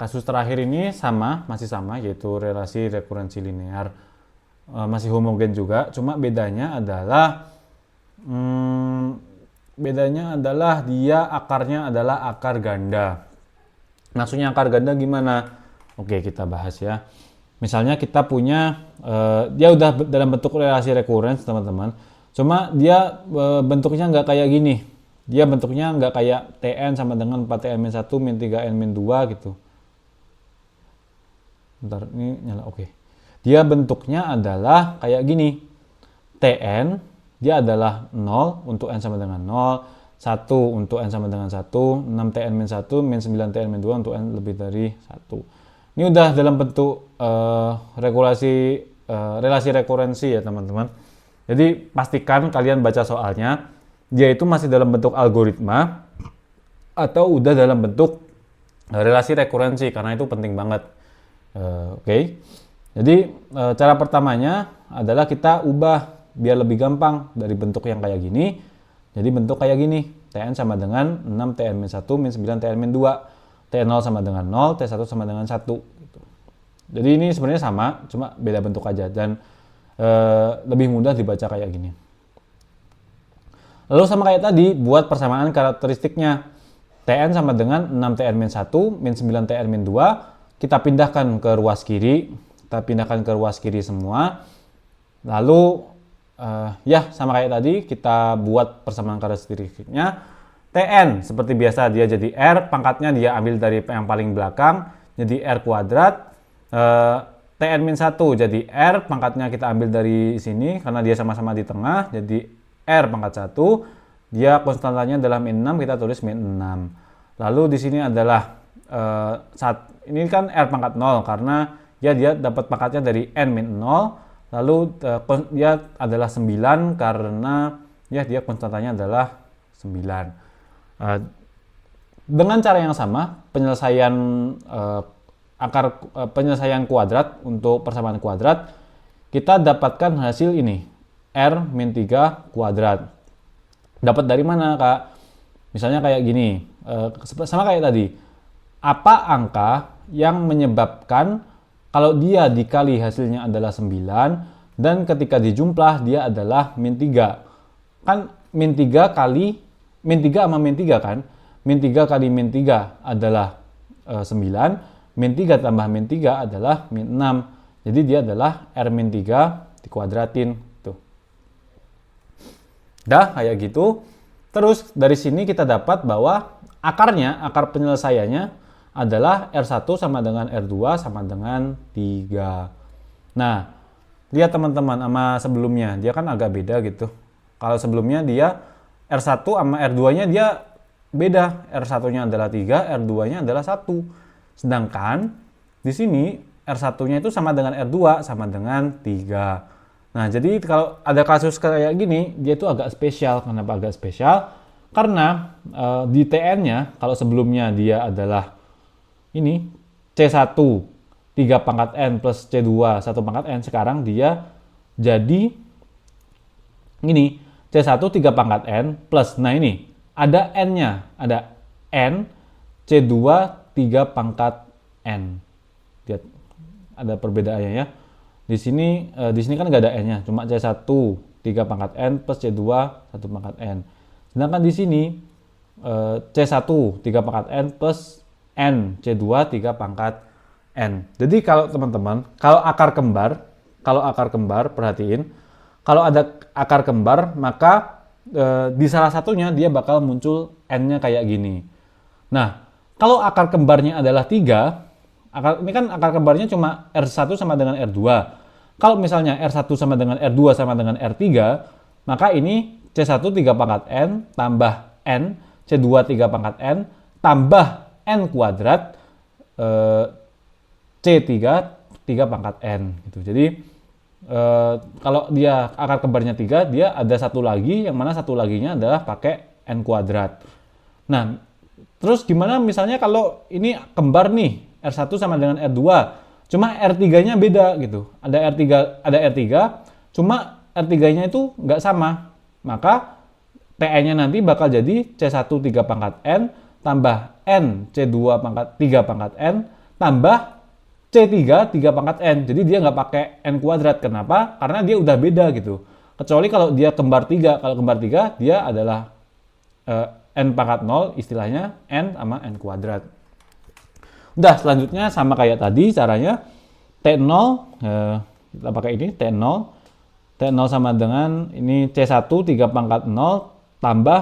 Kasus terakhir ini masih sama, yaitu relasi rekurensi linear. Masih homogen juga, cuma bedanya adalah dia akarnya adalah akar ganda. Maksudnya akar ganda gimana? Oke, kita bahas ya. Misalnya kita punya, dia udah dalam bentuk relasi rekurens teman-teman. Cuma dia bentuknya nggak kayak gini. Dia bentuknya nggak kayak Tn sama dengan 4Tn-1 min 3N-2 gitu. Bentar, ini nyala, oke. Dia bentuknya adalah kayak gini. Tn, dia adalah 0 untuk N sama dengan 0, 1 untuk N sama dengan 1, 6Tn-1, min 9Tn-2 untuk N lebih dari 1. Ini udah dalam bentuk relasi rekurensi ya teman-teman. Jadi pastikan kalian baca soalnya, dia itu masih dalam bentuk algoritma atau udah dalam bentuk relasi rekurensi, karena itu penting banget. Oke. Jadi cara pertamanya adalah kita ubah biar lebih gampang dari bentuk yang kayak gini. Jadi bentuk kayak gini, Tn sama dengan 6Tn-1 min 9Tn-2, T0 sama dengan 0, T1 sama dengan 1 gitu. Jadi ini sebenarnya sama, cuma beda bentuk aja dan lebih mudah dibaca kayak gini. Lalu sama kayak tadi, buat persamaan karakteristiknya. Tn sama dengan 6Tn-1 min 9Tn-2, kita pindahkan ke ruas kiri. Kita pindahkan ke ruas kiri semua. Lalu ya sama kayak tadi, kita buat persamaan karakteristiknya. Tn seperti biasa dia jadi R, pangkatnya dia ambil dari yang paling belakang, jadi R kuadrat. Tn-1 jadi R, pangkatnya kita ambil dari sini karena dia sama-sama di tengah, jadi R pangkat 1. Dia konstantanya adalah min 6, kita tulis min 6. Lalu di sini adalah ini kan R pangkat 0 karena dia dapat pangkatnya dari N min 0. Lalu dia adalah 9 karena ya dia konstantanya adalah 9. Dengan cara yang sama, penyelesaian kuadrat untuk persamaan kuadrat, kita dapatkan hasil ini, R min 3 kuadrat. Dapat dari mana, Kak? Misalnya kayak gini, sama kayak tadi. Apa angka yang menyebabkan kalau dia dikali hasilnya adalah 9 dan ketika dijumlah dia adalah min 3. Kan min 3 sama min 3 kan? Min 3 kali min 3 adalah 9, min 3 tambah min 3 adalah min 6. Jadi dia adalah R min 3 dikuadratin. Tuh. Dah kayak gitu. Terus dari sini kita dapat bahwa akar penyelesaiannya adalah R1 sama dengan R2 sama dengan 3. Nah, lihat teman-teman sama sebelumnya, dia kan agak beda gitu. Kalau sebelumnya dia R1 sama R2-nya dia beda. R1-nya adalah 3, R2-nya adalah 1. Sedangkan di sini R1-nya itu sama dengan R2 sama dengan 3. Nah, jadi kalau ada kasus kayak gini, dia itu agak spesial. Kenapa agak spesial? Karena di TN-nya, kalau sebelumnya dia adalah ini C1 3 pangkat N plus C2 1 pangkat N, sekarang dia jadi ini C1 3 pangkat N plus, nah ini ada N-nya, ada N C2 3 pangkat N. Lihat ada perbedaannya ya. Di sini kan nggak ada N-nya, cuma C1 3 pangkat N plus C2 1 pangkat N. Sedangkan di sini C1 3 pangkat N plus N C2 3 pangkat N. Jadi kalau teman-teman, kalau akar kembar perhatiin, kalau ada akar kembar maka di salah satunya dia bakal muncul N-nya kayak gini. Nah, kalau akar kembarnya adalah 3, ini kan akar kembarnya cuma R1 sama dengan R2. Kalau misalnya R1 sama dengan R2 sama dengan R3, maka ini C1 3 pangkat N tambah N, C2 3 pangkat N, tambah N kuadrat C3 3 pangkat N gitu. Jadi kalau dia akar kembarnya 3, dia ada satu lagi yang mana satu laginya adalah pakai N kuadrat. Nah, terus gimana misalnya kalau ini kembar nih, R1 sama dengan R2, cuma R3-nya beda gitu. Ada R3, cuma R3-nya itu nggak sama. Maka TN-nya nanti bakal jadi C1 3 pangkat N tambah N C2 pangkat 3 pangkat N tambah C3 3 pangkat N. Jadi dia nggak pakai N kuadrat. Kenapa? Karena dia udah beda gitu. Kecuali kalau dia kembar 3. Kalau kembar 3 dia adalah N pangkat 0, istilahnya N sama N kuadrat. Udah, selanjutnya sama kayak tadi caranya. T0 kita pakai ini T0. T0 sama dengan ini C1 3 pangkat 0 tambah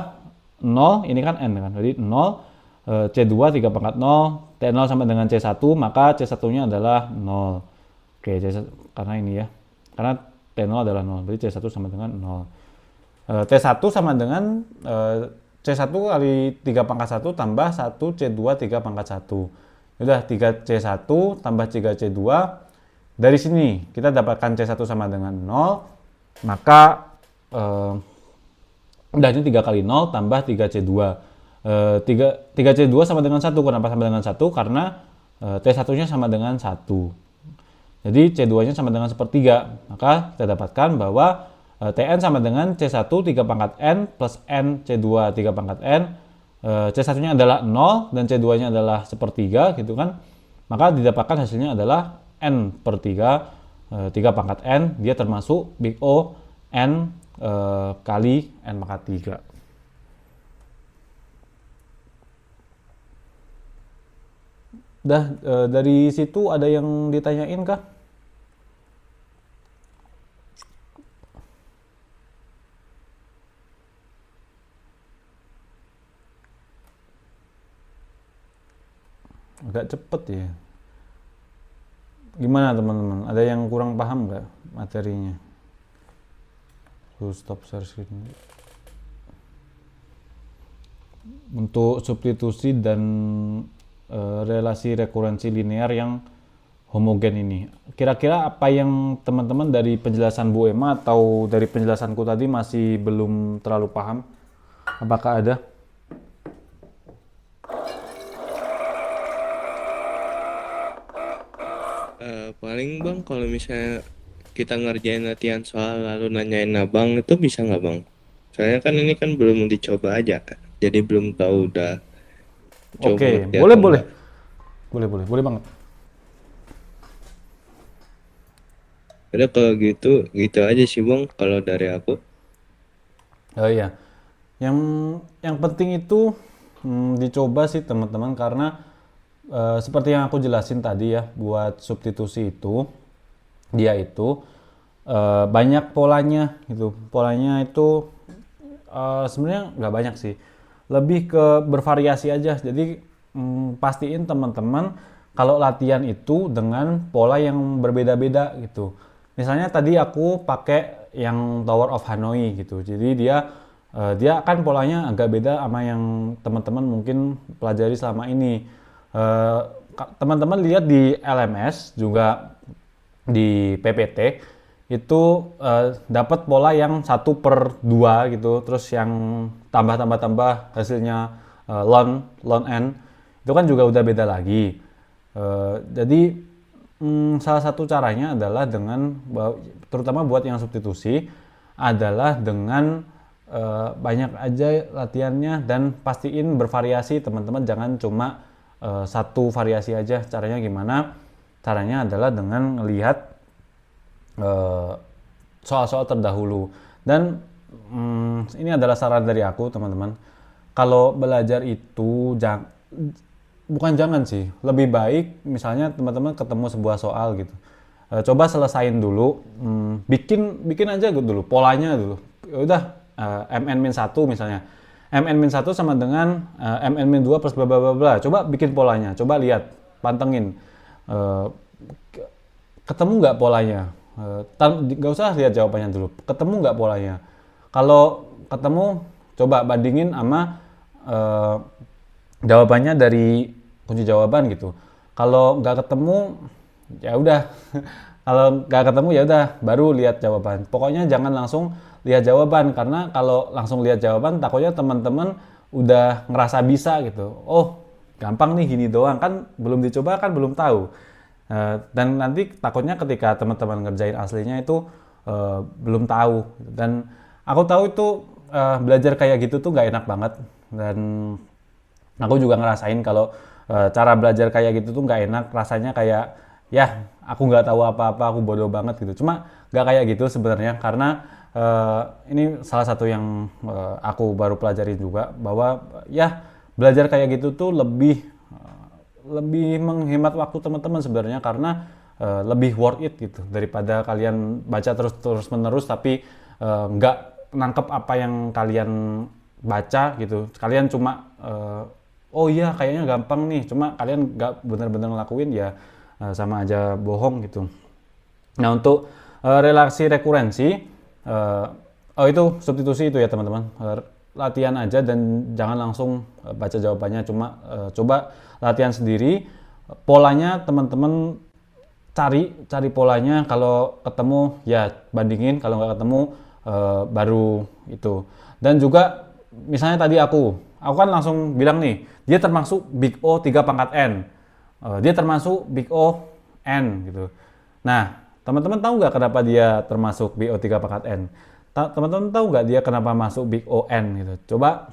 0, ini kan N kan. Jadi 0 C2 3 pangkat 0, T0 sama dengan C1, maka C1-nya adalah 0. Oke, C1, karena ini ya. Karena T0 adalah 0, berarti C1 sama dengan 0. T1 sama dengan C1 kali 3 pangkat 1 tambah 1 C2 3 pangkat 1. Udah, 3C1 tambah 3C2. Dari sini kita dapatkan C1 sama dengan 0, maka udah ini 3 kali 0 tambah 3C2. 3C2 sama dengan 1. Kenapa sama dengan 1? Karena T1-nya sama dengan 1. Jadi C2-nya sama dengan sepertiga. Maka kita dapatkan bahwa Tn sama dengan C1 3 pangkat N plus N C2 3 pangkat N. C1-nya adalah 0 dan C2-nya adalah sepertiga gitu kan. Maka didapatkan hasilnya adalah N per 3, 3 pangkat N. Dia termasuk big O N kali N pangkat 3. Dah, dari situ ada yang ditanyain kah? Agak cepet ya. Gimana teman-teman? Ada yang kurang paham nggak materinya? Stop share screen. Untuk substitusi dan relasi rekurensi linear yang homogen ini. Kira-kira apa yang teman-teman dari penjelasan Bu Emma atau dari penjelasanku tadi masih belum terlalu paham? Apakah ada? Paling bang kalau misalnya kita ngerjain latihan soal lalu nanyain abang itu bisa nggak bang? Soalnya kan ini kan belum dicoba aja kan, jadi belum tahu udah coba Oke, ngerti boleh, atau boleh. enggak. Boleh banget. Udah kalau gitu aja sih bang kalau dari aku. Oh iya, yang penting itu dicoba sih teman-teman karena seperti yang aku jelasin tadi ya, buat substitusi itu dia itu banyak polanya gitu. Polanya itu sebenarnya nggak banyak sih, lebih ke bervariasi aja. Jadi pastiin teman-teman kalau latihan itu dengan pola yang berbeda-beda gitu. Misalnya tadi aku pakai yang Tower of Hanoi gitu. Jadi dia kan polanya agak beda sama yang teman-teman mungkin pelajari selama ini. Teman-teman lihat di LMS juga di PPT itu dapat pola yang 1/2 gitu, terus yang tambah hasilnya ln n itu kan juga udah beda lagi. Jadi salah satu caranya adalah dengan, terutama buat yang substitusi, adalah dengan banyak aja latihannya dan pastiin bervariasi teman-teman, jangan cuma satu variasi aja. Caranya gimana? Caranya adalah dengan melihat soal-soal terdahulu. Dan ini adalah saran dari aku teman-teman, kalau belajar itu bukan jangan sih, lebih baik misalnya teman-teman ketemu sebuah soal gitu, coba selesain dulu, bikin aja gitu dulu polanya dulu. Ya udah, mn-1 misalnya, mn-1 sama dengan mn-2 plus bla bla bla bla. Coba bikin polanya, coba lihat, pantengin, ketemu nggak polanya. Nggak usah lihat jawabannya dulu, ketemu nggak polanya. Kalau ketemu, coba bandingin sama jawabannya dari kunci jawaban gitu. Kalau nggak ketemu, ya udah. Kalau nggak ketemu ya udah, baru lihat jawaban. Pokoknya jangan langsung lihat jawaban, karena kalau langsung lihat jawaban takutnya teman-teman udah ngerasa bisa gitu. Oh, gampang nih gini doang, kan belum dicoba kan belum tahu. Dan nanti takutnya ketika teman-teman ngerjain aslinya itu belum tahu. Dan aku tahu itu belajar kayak gitu tuh nggak enak banget. Dan aku juga ngerasain kalau cara belajar kayak gitu tuh nggak enak, rasanya kayak ya aku nggak tahu apa-apa, aku bodoh banget gitu. Cuma nggak kayak gitu sebenarnya, karena ini salah satu yang aku baru pelajari juga, bahwa ya belajar kayak gitu tuh lebih menghemat waktu teman-teman sebenarnya, karena lebih worth it gitu daripada kalian baca terus menerus tapi nggak nangkep apa yang kalian baca gitu. Kalian cuma oh iya kayaknya gampang nih, cuma kalian nggak benar-benar ngelakuin, ya sama aja bohong gitu. Nah, untuk relasi rekurensi, oh itu substitusi itu ya teman-teman. Latihan aja dan jangan langsung baca jawabannya, cuma coba latihan sendiri. Polanya teman-teman cari polanya, kalau ketemu ya bandingin, kalau nggak ketemu baru itu. Dan juga misalnya tadi aku kan langsung bilang nih, dia termasuk Big O 3 pangkat N. Dia termasuk Big O N gitu. Nah, teman-teman tahu nggak kenapa dia termasuk Big O 3 pangkat N? Teman-teman tahu nggak dia kenapa masuk Big O N gitu? Coba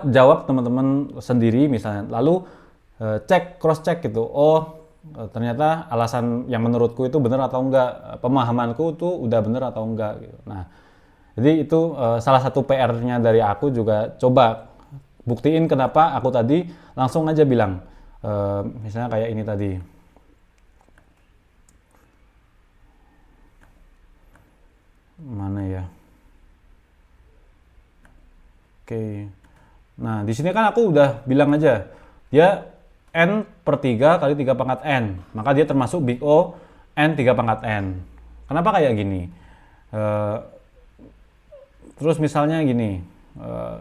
jawab teman-teman sendiri misalnya, lalu cross check gitu. Oh, ternyata alasan yang menurutku itu benar atau enggak, pemahamanku tuh udah benar atau enggak gitu. Nah, jadi itu salah satu PR-nya dari aku juga, coba buktiin kenapa aku tadi langsung aja bilang. Misalnya kayak ini tadi. Mana ya? Oke. Nah, di sini kan aku udah bilang aja, dia N per 3 kali 3 pangkat N. Maka dia termasuk Big O N 3 pangkat N. Kenapa kayak gini? Terus misalnya gini,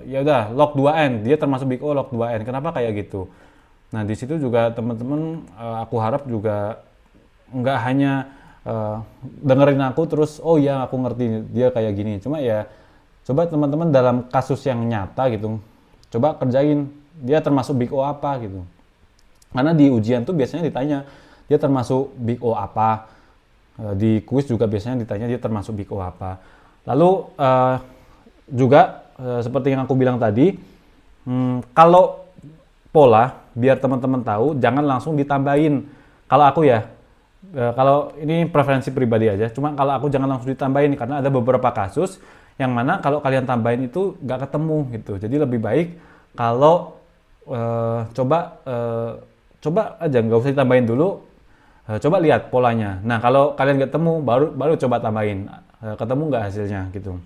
ya udah log 2N, dia termasuk Big O log 2N. Kenapa kayak gitu? Nah, di situ juga teman-teman aku harap juga nggak hanya dengerin aku terus, oh ya aku ngerti dia kayak gini. Cuma ya coba teman-teman dalam kasus yang nyata gitu, coba kerjain dia termasuk Big O apa gitu. Karena di ujian tuh biasanya ditanya dia termasuk Big O apa, di kuis juga biasanya ditanya dia termasuk Big O apa. Lalu juga seperti yang aku bilang tadi, kalau pola biar teman-teman tahu, jangan langsung ditambahin. Kalau aku ya, kalau ini preferensi pribadi aja, cuma kalau aku jangan langsung ditambahin, karena ada beberapa kasus yang mana kalau kalian tambahin itu nggak ketemu gitu. Jadi lebih baik kalau coba aja nggak usah ditambahin dulu, coba lihat polanya. Nah, kalau kalian nggak ketemu, baru coba tambahin, ketemu nggak hasilnya gitu.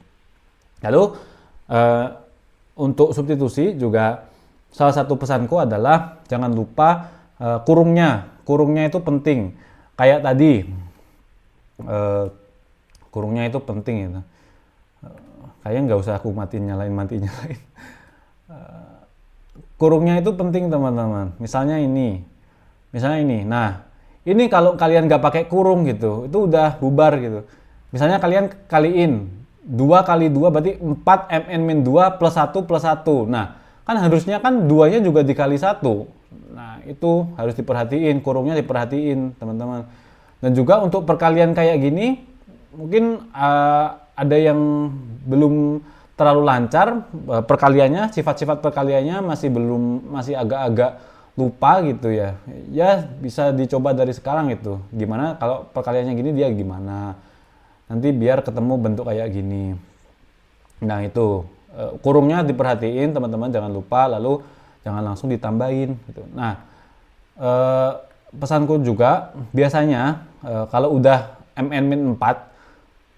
Lalu untuk substitusi juga salah satu pesanku adalah jangan lupa kurungnya itu penting. Kayak tadi kurungnya itu penting gitu. Kayaknya nggak usah aku nyalain. Kurungnya itu penting teman-teman. Misalnya ini. Nah, ini kalau kalian nggak pakai kurung gitu, itu udah bubar gitu. Misalnya kalian kaliin 2 kali 2 berarti 4 mn-2 plus 1 plus 1. Nah, kan harusnya kan 2-nya juga dikali 1. Nah, itu harus diperhatiin, kurungnya diperhatiin teman-teman. Dan juga untuk perkalian kayak gini, mungkin ada yang belum terlalu lancar perkaliannya, sifat-sifat perkaliannya masih agak-agak lupa gitu ya. Ya bisa dicoba dari sekarang itu. Gimana kalau perkaliannya gini dia gimana? Nanti biar ketemu bentuk kayak gini. Nah, itu kurungnya diperhatiin teman-teman, jangan lupa, lalu jangan langsung ditambahin gitu. Nah, pesanku juga biasanya kalau udah mn-4,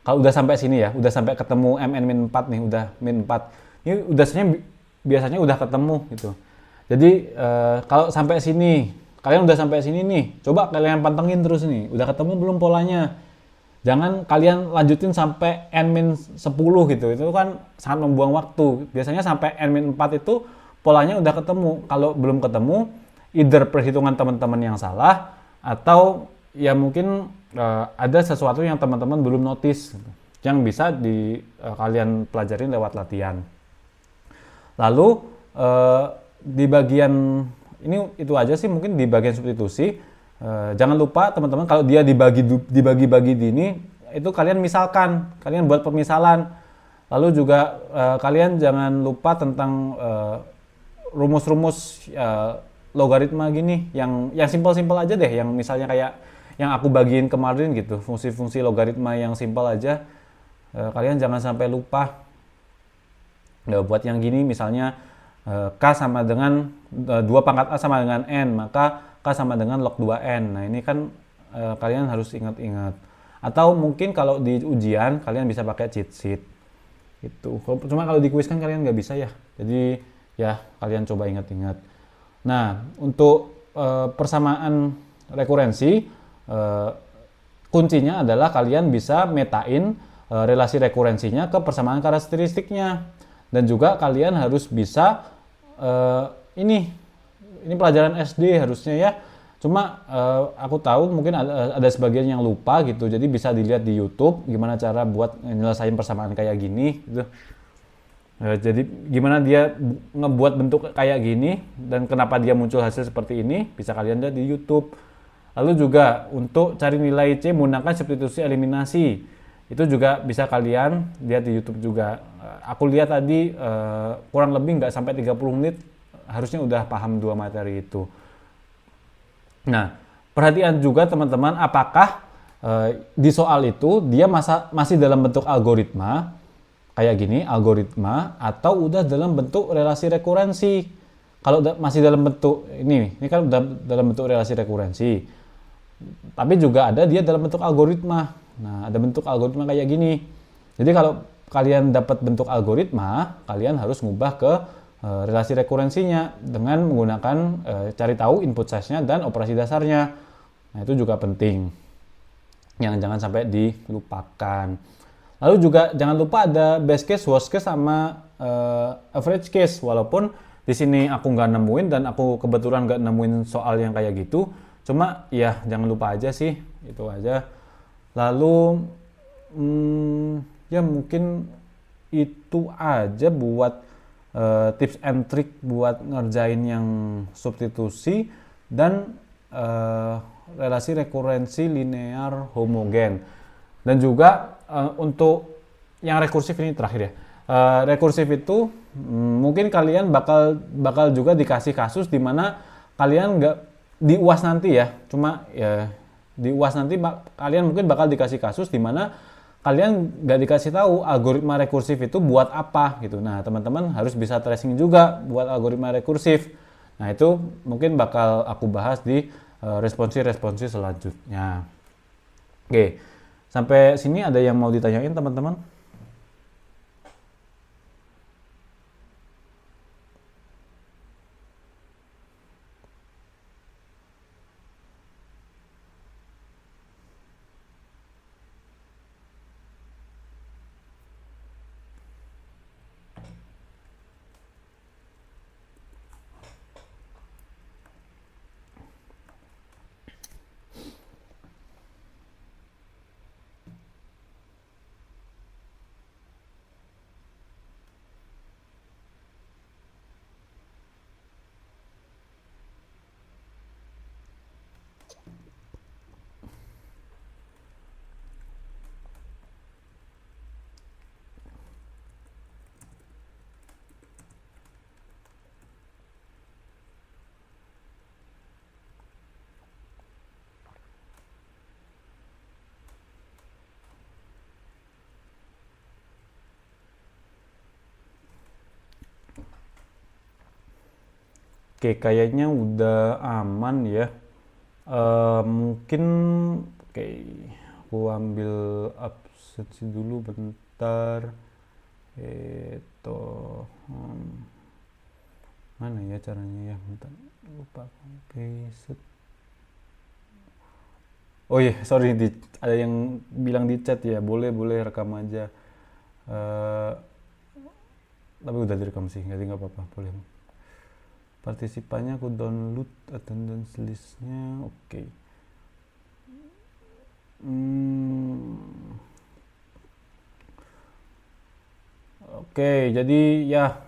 kalau udah sampai sini ya, udah sampai ketemu mn-4 nih, udah min 4. Ini biasanya udah ketemu gitu. Jadi kalau sampai sini, kalian udah sampai sini nih, coba kalian pantengin terus nih, udah ketemu belum polanya. Jangan kalian lanjutin sampai n-10 gitu, itu kan sangat membuang waktu. Biasanya sampai n-4 itu polanya udah ketemu. Kalau belum ketemu, either perhitungan teman-teman yang salah atau ya mungkin ada sesuatu yang teman-teman belum notice gitu, yang bisa kalian pelajarin lewat latihan. Lalu di bagian ini itu aja sih mungkin di bagian substitusi. Jangan lupa teman-teman kalau dia dibagi-bagi ini itu kalian misalkan, kalian buat pemisalan. Lalu juga kalian jangan lupa tentang rumus-rumus logaritma gini yang simpel-simpel aja deh, yang misalnya kayak yang aku bagiin kemarin gitu, fungsi-fungsi logaritma yang simpel aja. Kalian jangan sampai lupa. Buat yang gini misalnya K sama dengan 2 pangkat A sama dengan N, maka K sama dengan log 2N. Nah ini kan kalian harus ingat-ingat. Atau mungkin kalau di ujian kalian bisa pakai cheat sheet gitu. Cuma kalau di kuis kan kalian nggak bisa ya. Jadi ya kalian coba ingat-ingat. Nah untuk persamaan rekurensi, kuncinya adalah kalian bisa metain relasi rekurensinya ke persamaan karakteristiknya. Dan juga kalian harus bisa ini pelajaran SD harusnya ya. Cuma aku tahu mungkin ada sebagian yang lupa gitu. Jadi bisa dilihat di YouTube gimana cara buat nyelesain persamaan kayak gini gitu. Jadi gimana dia ngebuat bentuk kayak gini dan kenapa dia muncul hasil seperti ini bisa kalian lihat di YouTube. Lalu juga untuk cari nilai C menggunakan substitusi eliminasi. Itu juga bisa kalian lihat di YouTube juga. Aku lihat tadi kurang lebih nggak sampai 30 menit harusnya udah paham 2 materi itu. Nah, perhatian juga teman-teman apakah di soal itu dia masih dalam bentuk algoritma kayak gini, algoritma, atau udah dalam bentuk relasi rekurensi. Kalau masih dalam bentuk ini kan udah dalam bentuk relasi rekurensi. Tapi juga ada dia dalam bentuk algoritma. Nah, ada bentuk algoritma kayak gini. Jadi kalau kalian dapat bentuk algoritma, kalian harus ngubah ke relasi rekurensinya dengan menggunakan cari tahu input size-nya dan operasi dasarnya. Nah, itu juga penting. Yang jangan sampai dilupakan. Lalu juga jangan lupa ada best case, worst case, sama average case. Walaupun di sini aku nggak nemuin dan aku kebetulan nggak nemuin soal yang kayak gitu. Cuma ya jangan lupa aja sih, itu aja. Lalu ya mungkin itu aja buat tips and trick buat ngerjain yang substitusi dan relasi rekurensi linear homogen. Dan juga untuk yang rekursif ini terakhir ya. Rekursif itu mungkin kalian bakal juga dikasih kasus di mana kalian nggak di UAS nanti ya. Cuma ya di UAS nanti kalian mungkin bakal dikasih kasus di mana kalian nggak dikasih tahu algoritma rekursif itu buat apa gitu. Nah, teman-teman harus bisa tracing juga buat algoritma rekursif. Nah, itu mungkin bakal aku bahas di responsi-responsi selanjutnya. Oke, sampai sini ada yang mau ditanyain teman-teman? Oke, kayaknya udah aman ya. Mungkin oke, aku ambil absensi dulu bentar. Itu mana ya caranya ya? Bentar, lupa. Oke, set. Oh iya, sorry, ada yang bilang di chat ya, boleh rekam aja. Tapi udah direkam sih, jadi nggak apa-apa, boleh. Partisipannya aku download attendance listnya. Oke. Oke, jadi ya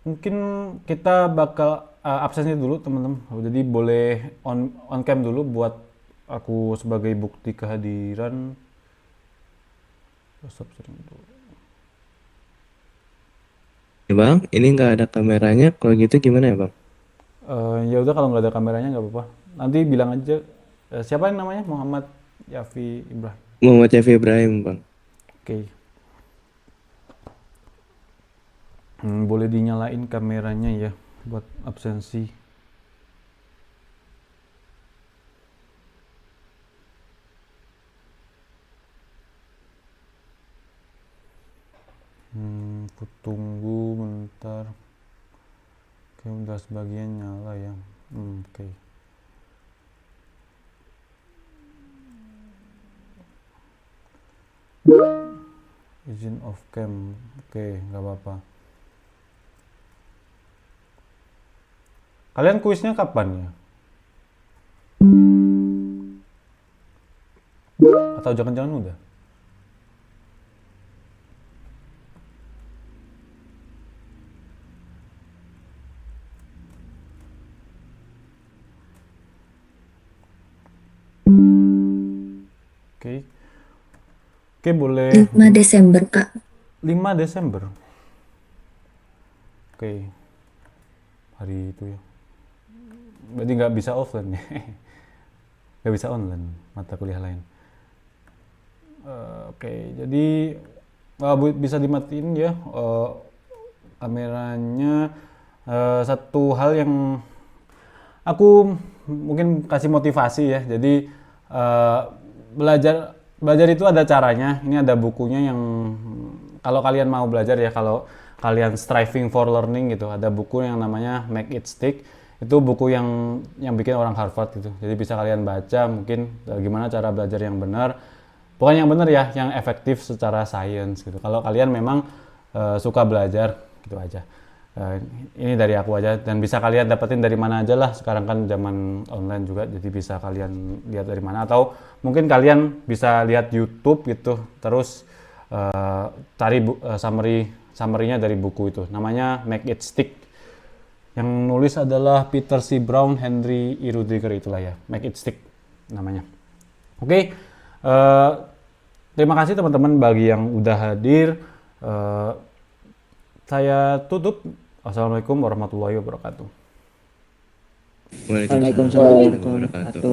mungkin kita bakal absensi dulu teman-teman. Jadi boleh on cam dulu buat aku sebagai bukti kehadiran. Stop sharing dulu. Ya bang, ini nggak ada kameranya. Kalau gitu gimana ya bang? Ya udah kalau nggak ada kameranya nggak apa-apa. Nanti bilang aja siapa yang namanya Muhammad Yafi Ibrahim. Muhammad Yafi Ibrahim bang. Oke. Boleh dinyalain kameranya ya buat absensi. Aku tunggu bentar. Oke, udah sebagian nyala ya. Oke. Izin off cam. Oke, nggak apa-apa. Kalian kuisnya kapan ya? Atau jangan-jangan udah? Oke. Oke, boleh 5 Desember, Kak. 5 Desember. Oke. Hari itu ya. Berarti nggak bisa offline ya? Nggak bisa online mata kuliah lain. Oke, jadi bisa dimatiin ya kameranya. Satu hal yang aku mungkin kasih motivasi ya. Jadi belajar itu ada caranya. Ini ada bukunya yang kalau kalian mau belajar ya, kalau kalian striving for learning gitu, ada buku yang namanya Make It Stick. Itu buku yang bikin orang Harvard gitu. Jadi bisa kalian baca mungkin gimana cara belajar yang benar. Pokoknya yang benar ya, yang efektif secara sains gitu. Kalau kalian memang suka belajar gitu aja. Ini dari aku aja, dan bisa kalian dapetin dari mana aja lah. Sekarang kan zaman online juga, jadi bisa kalian lihat dari mana, atau mungkin kalian bisa lihat YouTube gitu, terus cari summary-nya dari buku itu. Namanya Make It Stick. Yang nulis adalah Peter C. Brown, Henry E. Rudiger, itulah ya. Make It Stick namanya. Oke, terima kasih teman-teman bagi yang udah hadir. Saya tutup. Assalamualaikum warahmatullahi wabarakatuh. Waalaikumsalam warahmatullahi wabarakatuh.